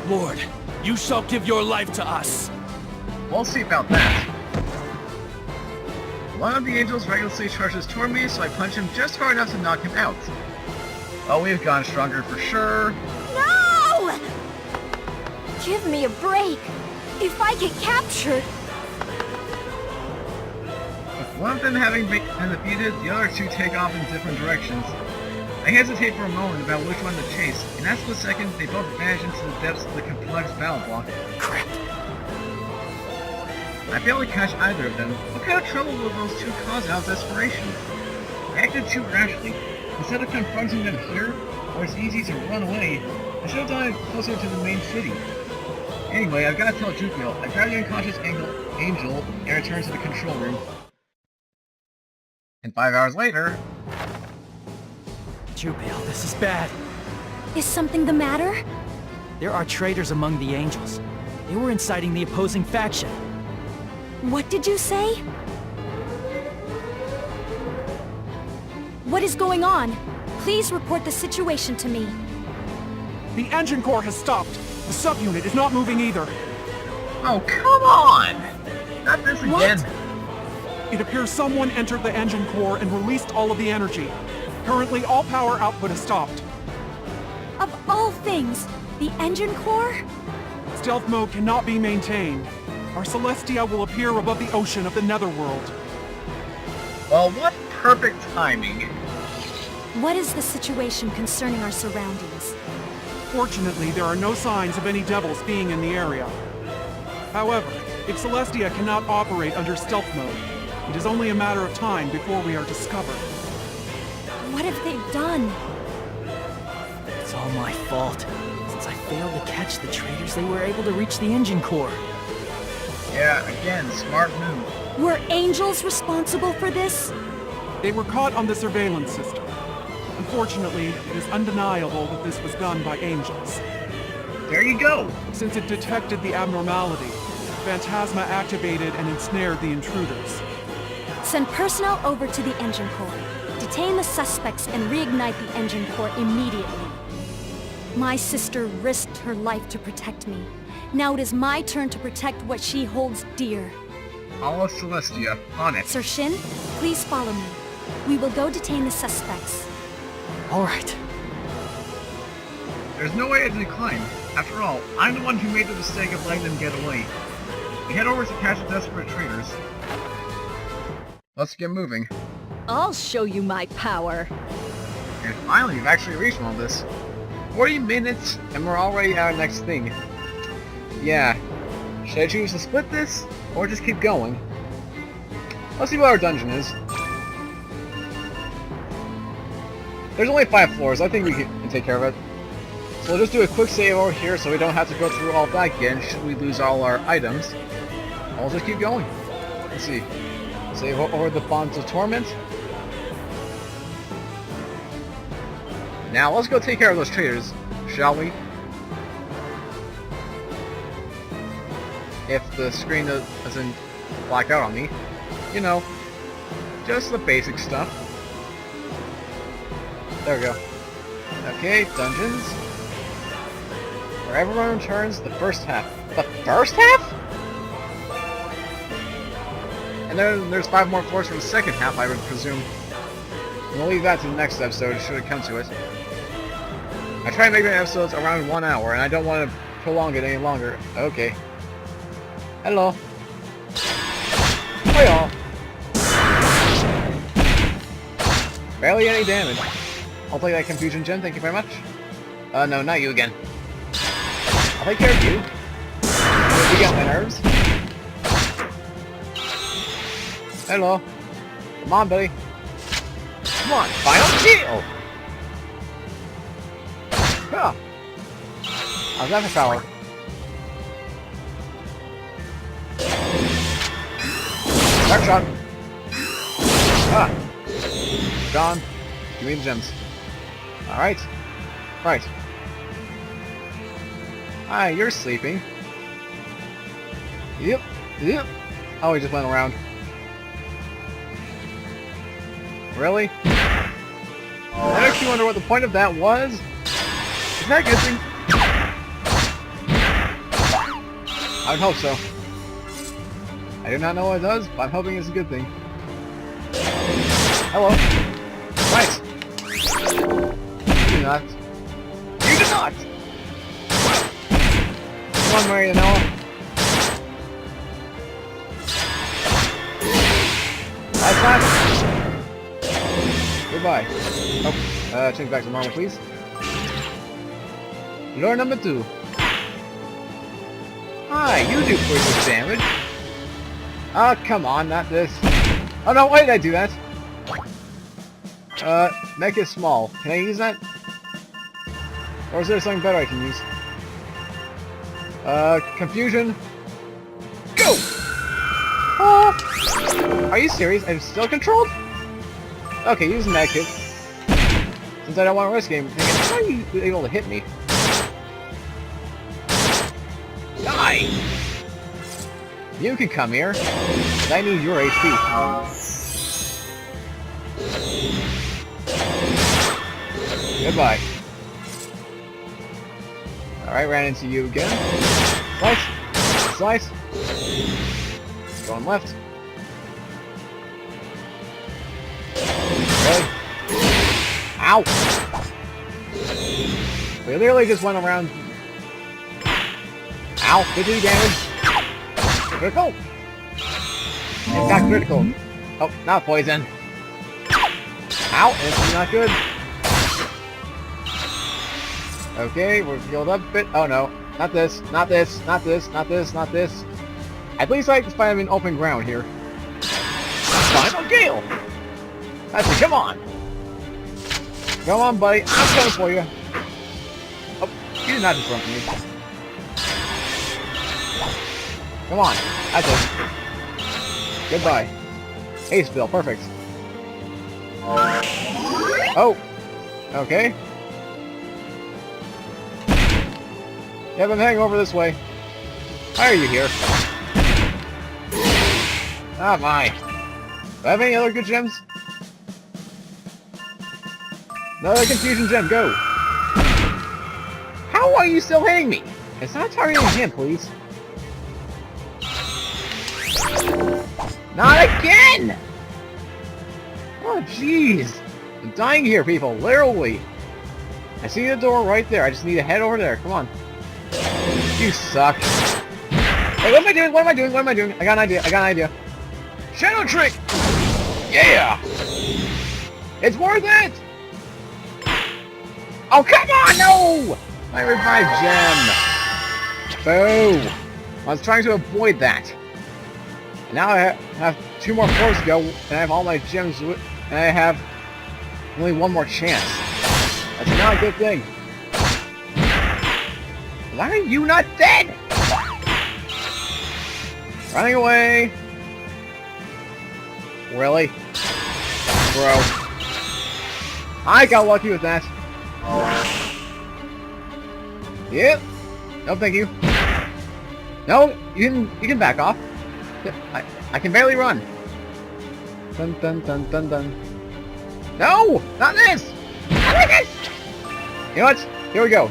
Speaker 6: Lord, you shall give your life to us.
Speaker 2: We'll see about that. One of the angels recklessly charges toward me, so I punch him just hard enough to knock him out. Oh, we've gone stronger for sure.
Speaker 4: No! Give me a break. If I get captured...
Speaker 2: With one of them having been defeated, the other 2 take off in different directions. I hesitate for a moment about which one to chase, and that split second, they both vanish into the depths of the complex battle block.
Speaker 3: Crap.
Speaker 2: I fail to catch either of them. What kind of trouble will those 2 cause out of desperation? I acted too rashly. Instead of confronting them here, where it's easy to run away, I should have done it closer to the main city. Anyway, I've got to tell Jubiel. I grab the unconscious angel and return to the control room. And 5 hours later...
Speaker 3: Jubiel, this is bad.
Speaker 1: Is something the matter?
Speaker 3: There are traitors among the angels. They were inciting the opposing faction.
Speaker 1: What did you say? What is going on? Please report the situation to me.
Speaker 7: The engine core has stopped. The subunit is not moving either.
Speaker 2: Oh, come on! Not this again.
Speaker 7: It appears someone entered the engine core and released all of the energy. Currently, all power output is stopped.
Speaker 1: Of all things, the engine core?
Speaker 7: Stealth mode cannot be maintained. Our Celestia will appear above the ocean of the Netherworld.
Speaker 2: Well, what perfect timing.
Speaker 1: What is the situation concerning our surroundings?
Speaker 7: Fortunately, there are no signs of any devils being in the area. However, if Celestia cannot operate under stealth mode, it is only a matter of time before we are discovered.
Speaker 1: What have they done?
Speaker 3: It's all my fault. Since I failed to catch the traitors, they were able to reach the engine core.
Speaker 2: Yeah, again, smart move.
Speaker 1: Were angels responsible for this?
Speaker 7: They were caught on the surveillance system. Unfortunately, it is undeniable that this was done by Angels.
Speaker 2: There you go!
Speaker 7: Since it detected the abnormality, Phantasma activated and ensnared the intruders.
Speaker 1: Send personnel over to the engine core. Detain the suspects and reignite the engine core immediately. My sister risked her life to protect me. Now it is my turn to protect what she holds dear.
Speaker 2: All of Celestia, on it.
Speaker 1: Sir Shin, please follow me. We will go detain the suspects.
Speaker 3: All right.
Speaker 2: There's no way to decline. After all, I'm the one who made the mistake of letting them get away. We head over to catch the desperate traitors. Let's get moving.
Speaker 5: I'll show you my power.
Speaker 2: And finally, we've actually reached all this. 40 minutes, and we're already at our next thing. Yeah. Should I choose to split this, or just keep going? Let's see what our dungeon is. There's only 5 floors, I think we can take care of it. So we'll just do a quick save over here so we don't have to go through all that again should we lose all our items. And we'll just keep going. Let's see. Save over the Bonds of Torment. Now let's go take care of those traitors, shall we? If the screen doesn't black out on me. You know, just the basic stuff. There we go. Okay, dungeons. Where everyone returns the first half. The first half?! And then there's 5 more floors for the second half, I would presume. And we'll leave that to the next episode, should it come to it. I try to make my episodes around 1 hour, and I don't want to prolong it any longer. Okay. Hello. Hi all. Barely any damage. I'll take that confusion gem, thank you very much. No, not you again. I'll take care of you. You got my nerves. Hello. Come on, buddy. Come on, final kill! Huh. How's that for power? Dark shot. Ah. Gone. Give me the gems. Alright. Right. Hi, you're sleeping. Yep. Yep. Oh, he just went around. Really? I actually wonder what the point of that was. Is that a good thing? I would hope so. I do not know what it does, but I'm hoping it's a good thing. Hello. Right. You do not. You do not! Come on, Marianella. Last time. Goodbye. Oh, change back to normal, please. Lure number 2. Hi, you do pretty good damage. Oh, come on, not this. Oh no, why did I do that? Make it small. Can I use that? Or is there something better I can use? Confusion. Go! Oh! Are you serious? I'm still controlled? Okay, using that kit. Since I don't want to risk it, how are you able to hit me? Die! You can come here. But I need your HP. Goodbye. Alright, ran into you again. Slice! Slice! Going left. Really? Ow! We literally just went around. Ow! 50 damage! Critical! It got critical. Oh, not poison. Ow! This is not good. Okay, we're healed up a bit. Oh no. Not this. Not this. Not this. Not this. Not this. At least I can find him in open ground here. Final Gale! That's it. Come on! Come on, buddy. I'm coming for you. Oh, you did not just run from me. Come on. That's it. Goodbye. Ace Bill. Perfect. Oh. Okay. Yep, I'm heading over this way. Why are you here? Ah, my. Do I have any other good gems? Another confusion gem, go! How are you still hitting me? It's not targeting him, please. Not again! Oh, jeez. I'm dying here, people, literally. I see the door right there. I just need to head over there. Come on. You suck. Hey, what am I doing? What am I doing? What am I doing? I got an idea. I got an idea. Shadow trick! Yeah! It's worth it! Oh, come on! No! My revived gem! Boom! I was trying to avoid that. And now I have 2 more floors to go, and I have all my gems, and I have only 1 more chance. That's not a good thing. Why are you not dead? Running away. Really? Bro. I got lucky with that. Yep. No, thank you. No, you can back off. I can barely run. Dun dun dun dun dun. No! Not this! Not like this! You know what? Here we go.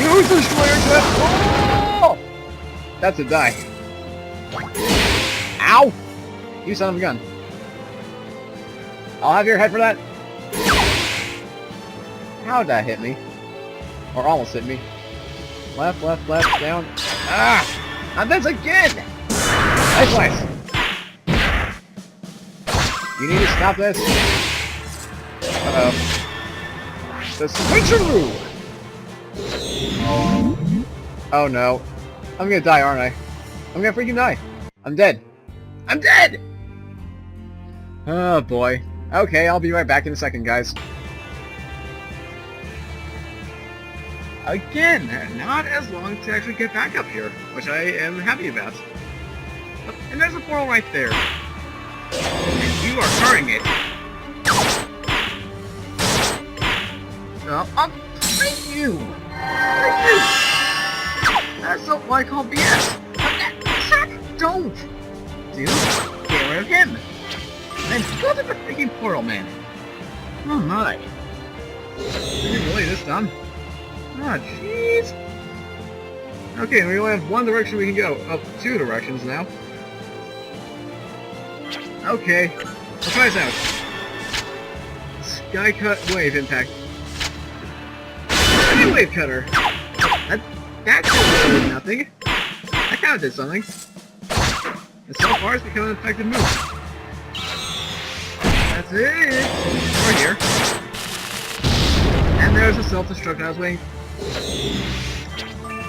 Speaker 2: Use destroyer trip! Oh! That's a die. Ow! You son of a gun. I'll have your head for that. How'd that hit me? Or almost hit me. Left, left, left, down. Ah! Not this again! Nice slice. You need to stop this. Uh-oh. The switcheroo! Oh no. I'm gonna die, aren't I? I'm gonna freaking die. I'm dead. I'm dead! Oh boy. Okay, I'll be right back in a second, guys. Again, not as long to actually get back up here, which I am happy about. And there's a portal right there. And you are guarding it. I'll fight you! Thank you! That's what I call BS! Don't! Dude, get rid of him! And then go to the freaking portal, man! Oh my! Is it really this dumb? Oh jeez! Okay, we only have 1 direction we can go. Up 2 directions now. Okay, let's try this out. Sky cut wave impact. Wave cutter. That's really nothing. That kind of did something. And so far, it's become an effective move. That's it. Right here. And there's a self-destruct I was waiting.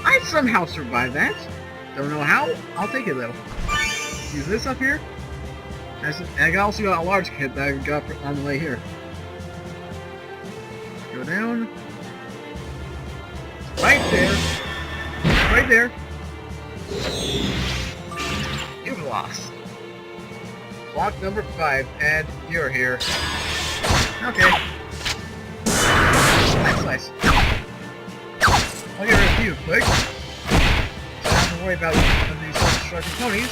Speaker 2: I somehow survived that. Don't know how. I'll take it though. Use this up here. And I also got a large kit that I got on the way here. Go down. Right there. Right there. You've lost. Block number 5, and you're here. Okay. Nice slice. I'll get rid of you quick. So I don't have to worry about these self-destructing ponies.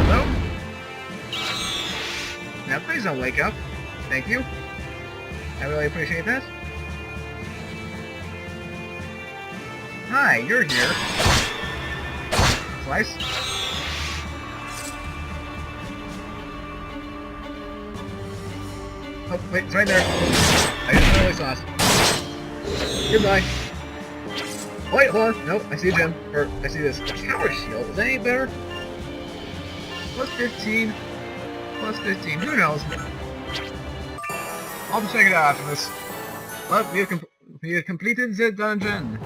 Speaker 2: Hello? Now please don't wake up. Thank you. I really appreciate that. Hi, you're here. Slice. Oh, wait, it's right there. I just really saw it. Goodbye. Wait, hold on. Nope, I see a gem. Or, I see this. Power shield. Is that any better? Plus 15. Plus 15. Who knows? I'll just check it out after this. But we have completed the dungeon.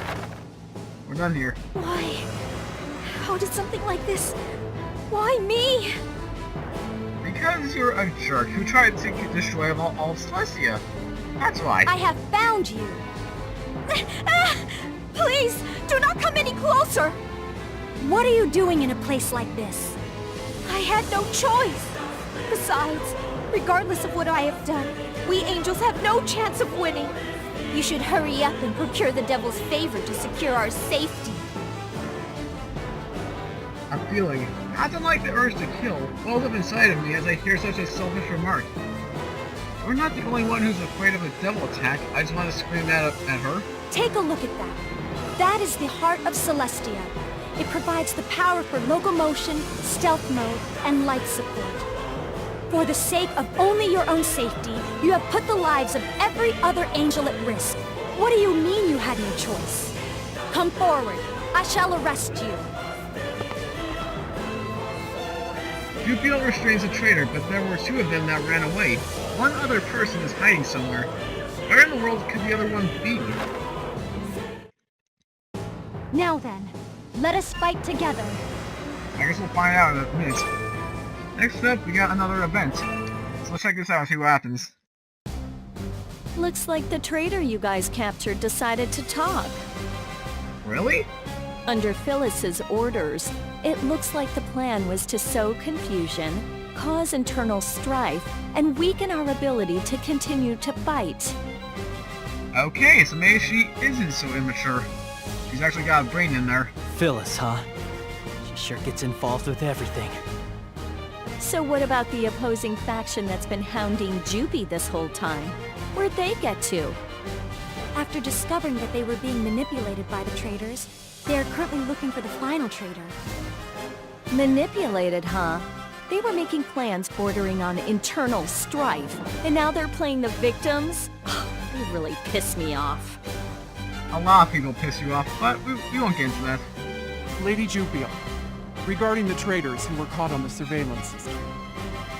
Speaker 2: We're done here.
Speaker 5: Why? How did something like this? Why me?
Speaker 2: Because you're a jerk who tried to destroy all of Celestia. That's why.
Speaker 1: I have found you.
Speaker 5: Please, do not come any closer!
Speaker 1: What are you doing in a place like this?
Speaker 5: I had no choice. Besides, regardless of what I have done, We angels have no chance of winning.
Speaker 4: You should hurry up and procure the devil's favor to secure our safety.
Speaker 2: I'm feeling nothing like the urge to kill wells up inside of me as I hear such a selfish remark. We're not the only one who's afraid of a devil attack. I just want to scream that at her.
Speaker 1: Take a look at that. That is the heart of Celestia. It provides the power for locomotion, stealth mode, and life support. For the sake of only your own safety, you have put the lives of every other angel at risk. What do you mean you had no choice? Come forward. I shall arrest you.
Speaker 2: Jupil restrains a traitor, but there were 2 of them that ran away. One other person is hiding somewhere. Where in the world could the other one be?
Speaker 1: Now then, let us fight together.
Speaker 2: I guess we'll find out in a minute. Next up, we got another event. So let's check this out and see what happens.
Speaker 5: Looks like the traitor you guys captured decided to talk.
Speaker 2: Really?
Speaker 5: Under Phyllis's orders, it looks like the plan was to sow confusion, cause internal strife, and weaken our ability to continue to fight.
Speaker 2: Okay, so maybe she isn't so immature. She's actually got a brain in there.
Speaker 3: Phyllis, huh? She sure gets involved with everything.
Speaker 5: So what about the opposing faction that's been hounding Jupy this whole time? Where'd they get to?
Speaker 1: After discovering that they were being manipulated by the traitors, they are currently looking for the final traitor.
Speaker 5: Manipulated, huh? They were making plans bordering on internal strife, and now they're playing the victims? They really piss me off.
Speaker 2: A lot of people piss you off, but we won't get into that.
Speaker 7: Lady Jupil, regarding the traitors who were caught on the surveillance system,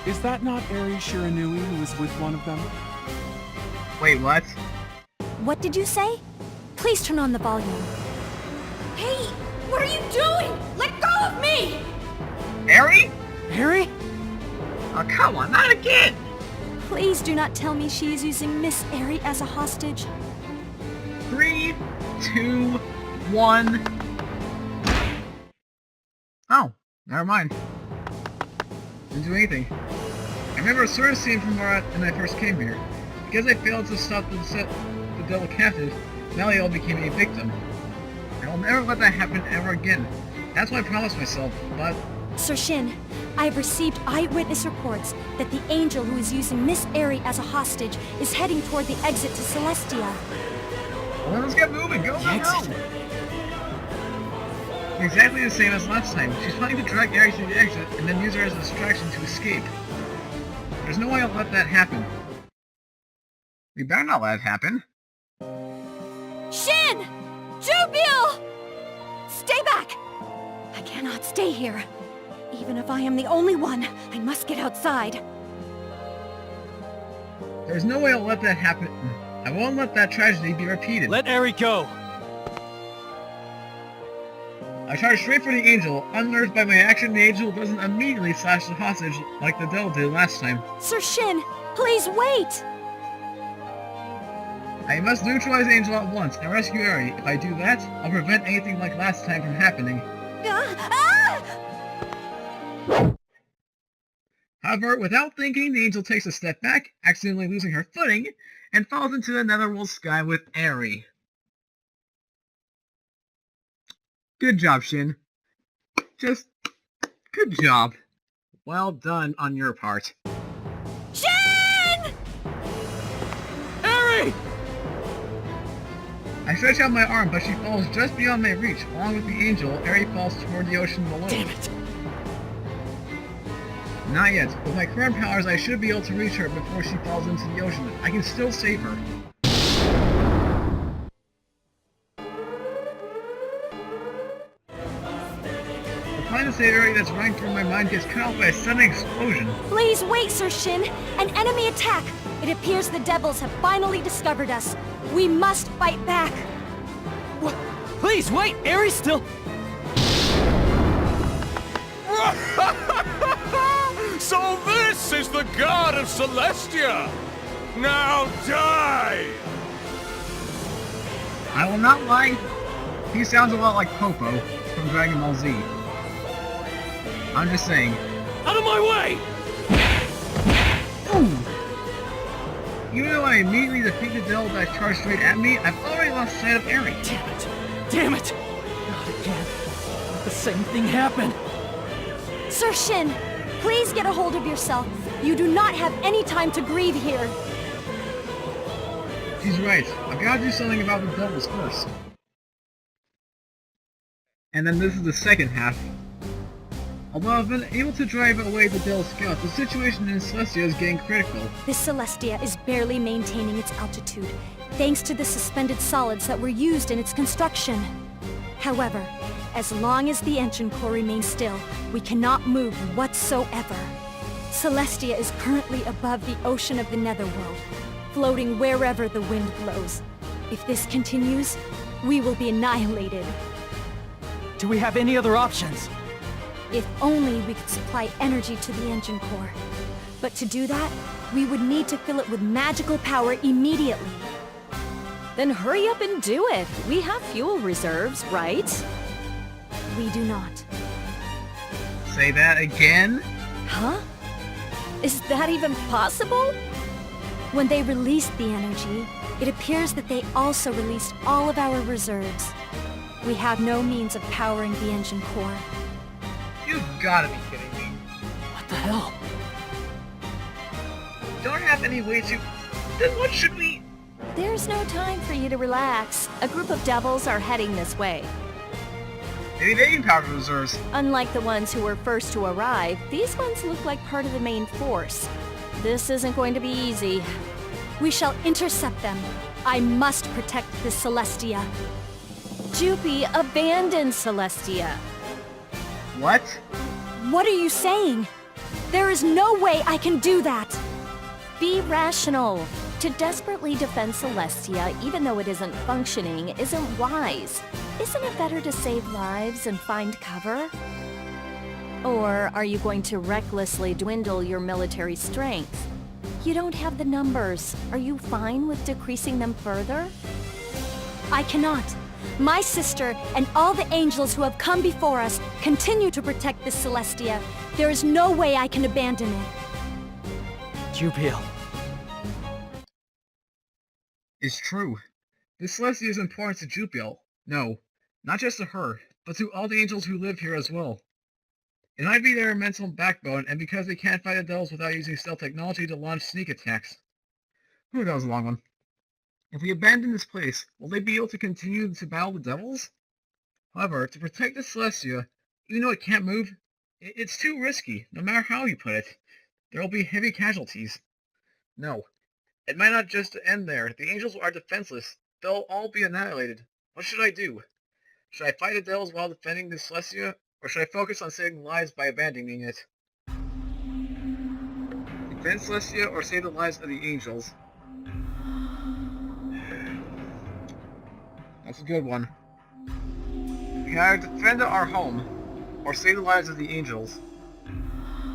Speaker 7: is that not Eri Shiranui who was with one of them?
Speaker 2: Wait, what?
Speaker 1: What did you say? Please turn on the volume.
Speaker 5: Hey! What are you doing? Let go of me!
Speaker 2: Eri?
Speaker 3: Harry?
Speaker 2: Oh, come on, not again!
Speaker 1: Please do not tell me she is using Miss Eri as a hostage.
Speaker 2: 3, 2, 1... Oh, never mind. Didn't do anything. I remember a certain scene from when I first came here. Because I failed to stop the devil captive, now they all became a victim. I will never let that happen ever again. That's what I promised myself, but...
Speaker 1: Sir Shin, I have received eyewitness reports that the angel who is using Miss Eri as a hostage is heading toward the exit to Celestia.
Speaker 2: Well, let's get moving, go, go,
Speaker 3: Exit?
Speaker 2: go! Exactly the same as last time. She's planning to drag Eri to the exit and then use her as a distraction to escape. There's no way I'll let that happen. We better not let it happen.
Speaker 1: Shin! Jupil! Stay back! I cannot stay here. Even if I am the only one, I must get outside.
Speaker 2: There's no way I'll let that happen. I won't let that tragedy be repeated.
Speaker 3: Let Eri go!
Speaker 2: I charge straight for the angel. Unnerved by my action, the angel doesn't immediately slash the hostage like the devil did last time.
Speaker 1: Sir Shin, please wait!
Speaker 2: I must neutralize the angel at once and rescue Eri. If I do that, I'll prevent anything like last time from happening. However, without thinking, the angel takes a step back, accidentally losing her footing, and falls into the netherworld sky with Eri. Good job, Shin. Just good job. Well done on your part.
Speaker 1: Shin!
Speaker 3: Eri!
Speaker 2: I stretch out my arm, but she falls just beyond my reach. Along with the angel, Eri falls toward the ocean below.
Speaker 3: Damn it!
Speaker 2: Not yet. With my current powers, I should be able to reach her before she falls into the ocean. I can still save her. The plan to save Eri that's running through my mind gets cut off by a sudden explosion.
Speaker 1: Please wait, Sir Shin! An enemy attack! It appears the devils have finally discovered us. We must fight back!
Speaker 3: What? Please, wait! Eri's still...
Speaker 8: So this is the god of Celestia! Now die!
Speaker 2: I will not lie. He sounds a lot like Popo from Dragon Ball Z. I'm just saying.
Speaker 3: Out of my way!
Speaker 2: Ooh. even though I immediately defeat the devil that charged straight at me, I've already lost sight of Eri.
Speaker 3: Damn it! Damn it! Not again. Let the same thing happen.
Speaker 1: Sir Shin, please get a hold of yourself. You do not have any time to grieve here.
Speaker 2: She's right. I've got to do something about the devils first. And then this is the second half. Although I've been able to drive away the Devil Scouts, the situation in Celestia is getting critical.
Speaker 1: This Celestia is barely maintaining its altitude, thanks to the suspended solids that were used in its construction. However, as long as the engine core remains still, we cannot move whatsoever. Celestia is currently above the ocean of the Netherworld, floating wherever the wind blows. If this continues, we will be annihilated.
Speaker 3: Do we have any other options?
Speaker 1: If only we could supply energy to the engine core. But to do that, we would need to fill it with magical power immediately.
Speaker 5: Then hurry up and do it. We have fuel reserves, right?
Speaker 1: We do not.
Speaker 2: Say that again?
Speaker 5: Huh? Is that even possible?
Speaker 1: When they released the energy, it appears that they also released all of our reserves. We have no means of powering the engine core.
Speaker 2: You've gotta be kidding me.
Speaker 3: What the hell?
Speaker 2: Don't have any way to... Then what should we...
Speaker 5: There's no time for you to relax. A group of devils are heading this way.
Speaker 2: Maybe they can power the reserves.
Speaker 5: Unlike the ones who were first to arrive, these ones look like part of the main force. This isn't going to be easy.
Speaker 1: We shall intercept them. I must protect this Celestia.
Speaker 5: Jupi, abandon Celestia.
Speaker 2: What?
Speaker 1: What are you saying? There is no way I can do that!
Speaker 5: Be rational. To desperately defend Celestia, even though it isn't functioning, isn't wise. Isn't it better to save lives and find cover? Or are you going to recklessly dwindle your military strength? You don't have the numbers. Are you fine with decreasing them further?
Speaker 1: I cannot. My sister and all the angels who have come before us continue to protect this Celestia. There is no way I can abandon it.
Speaker 3: Jupiel.
Speaker 2: It's true. This Celestia is important to Jupiel. No, not just to her, but to all the angels who live here as well. It might be their mental backbone, and because they can't fight the devils without using stealth technology to launch sneak attacks. Ooh, that was a long one. If we abandon this place, will they be able to continue to battle the devils? However, to protect the Celestia, even though it can't move, it's too risky, no matter how you put it. There will be heavy casualties. No, it might not just end there. The angels are defenseless. They'll all be annihilated. What should I do? Should I fight the devils while defending the Celestia, or should I focus on saving lives by abandoning it? Defend Celestia or save the lives of the angels? That's a good one. We can either defend our home, or save the lives of the angels.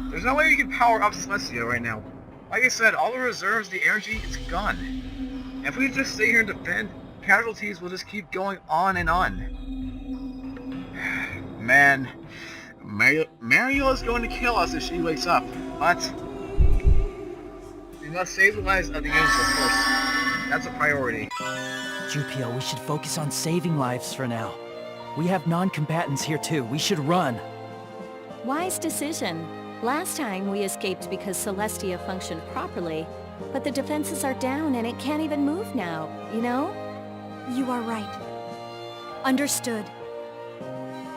Speaker 2: There's no way we can power up Celestia right now. Like I said, all the reserves, the energy, it's gone. And if we just stay here and defend, casualties will just keep going on and on. Man, Mariela's going to kill us if she wakes up, but we must save the lives of the angels first. That's a priority.
Speaker 3: Jupiel, we should focus on saving lives for now. We have non-combatants here too. We should run.
Speaker 5: Wise decision. Last time we escaped because Celestia functioned properly, but the defenses are down and it can't even move now, you know?
Speaker 1: You are right. Understood.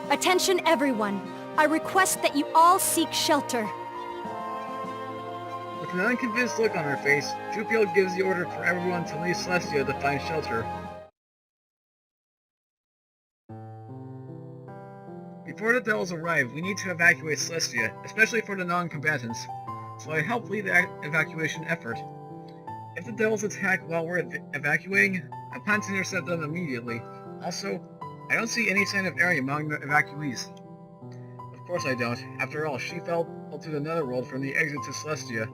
Speaker 1: Attention everyone. I request that you all seek shelter.
Speaker 2: With an unconvinced look on her face, Jupiel gives the order for everyone to leave Celestia to find shelter. Before the devils arrive, we need to evacuate Celestia, especially for the non-combatants, so I help lead the evacuation effort. If the devils attack while we're evacuating, I plan to intercept them immediately. Also, I don't see any sign of Eri among the evacuees. Of course I don't. After all, she fell to the netherworld from the exit to Celestia.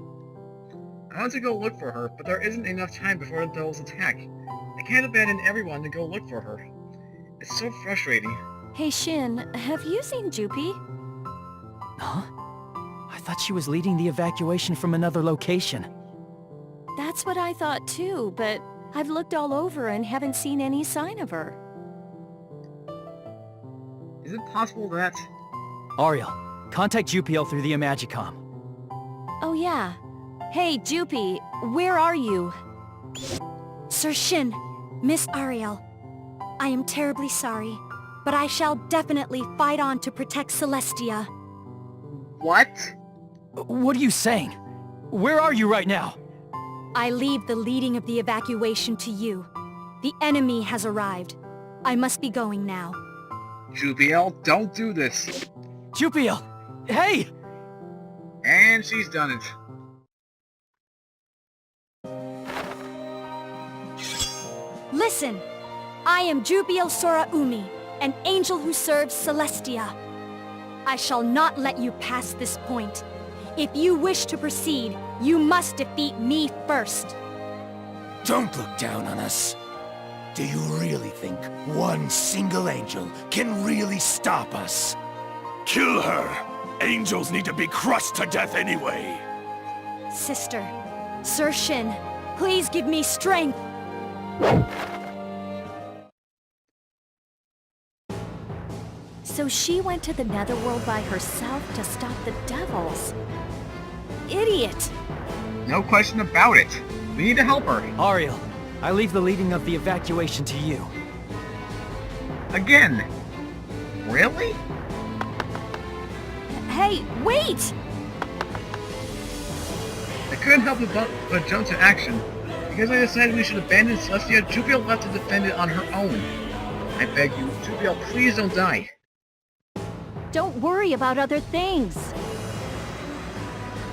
Speaker 2: I want to go look for her, but there isn't enough time before the devils attack. I can't abandon everyone to go look for her. It's so frustrating.
Speaker 5: Hey Shin, have you seen Jupi?
Speaker 3: Huh? I thought she was leading the evacuation from another location.
Speaker 5: That's what I thought too, but I've looked all over and haven't seen any sign of her.
Speaker 2: Is it possible that...
Speaker 3: Ariel, contact Jupiel through the Imagicom.
Speaker 5: Oh yeah. Hey, Jupy, where are you?
Speaker 1: Sir Shin, Miss Ariel, I am terribly sorry, but I shall definitely fight on to protect Celestia.
Speaker 2: What?
Speaker 3: What are you saying? Where are you right now?
Speaker 1: I leave the leading of the evacuation to you. The enemy has arrived. I must be going now.
Speaker 2: Jupiel, don't do this.
Speaker 3: Jupiel! Hey!
Speaker 2: And she's done it.
Speaker 1: Listen! I am Jupiel Sora Umi, an angel who serves Celestia. I shall not let you pass this point. If you wish to proceed, you must defeat me first.
Speaker 8: Don't look down on us. Do you really think one single angel can really stop us? Kill her! Angels need to be crushed to death anyway!
Speaker 1: Sister, Sir Shin, please give me strength.
Speaker 5: So she went to the Netherworld by herself to stop the devils. Idiot!
Speaker 2: No question about it. We need to help her.
Speaker 3: Ariel, I leave the leading of the evacuation to you.
Speaker 2: Again. Really?
Speaker 5: Hey, wait!
Speaker 2: I couldn't help but jump to action. Because I decided we should abandon Celestia, Jupiel left to defend it on her own. I beg you, Jupiel, please don't die.
Speaker 5: Don't worry about other things.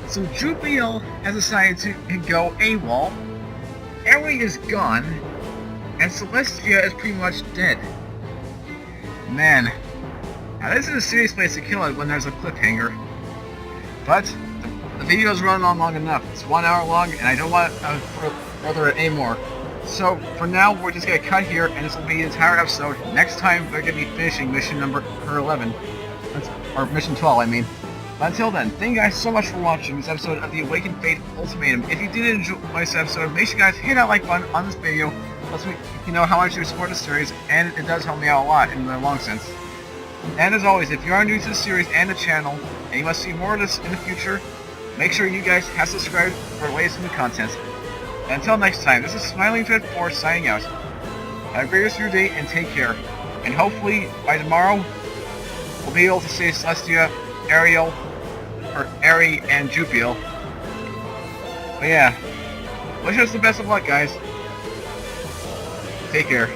Speaker 2: So Jupiel has decided to go AWOL, Eri is gone, and Celestia is pretty much dead. Man, now this is a serious place to kill it when there's a cliffhanger. But, the video's run on long enough. It's 1 hour long, and I don't want to further it anymore. So, for now, we're just going to cut here, and this will be the entire episode. Next time, we're going to be finishing mission number 11. Or mission 12, I mean. But until then, thank you guys so much for watching this episode of the Awakened Fate Ultimatum. If you did enjoy this episode, make sure you guys hit that like button on this video. Lets me know how much you support the series, and it does help me out a lot in the long sense. And as always, if you are new to the series and the channel, and you must see more of this in the future, make sure you guys have subscribed for the latest new content. And until next time, this is Smiling Thread 4 signing out. Have a great rest of your day and take care. And hopefully, by tomorrow, we'll be able to save Celestia, Ariel, or Eri, and Jupiel. But yeah, wish us the best of luck, guys. Take care.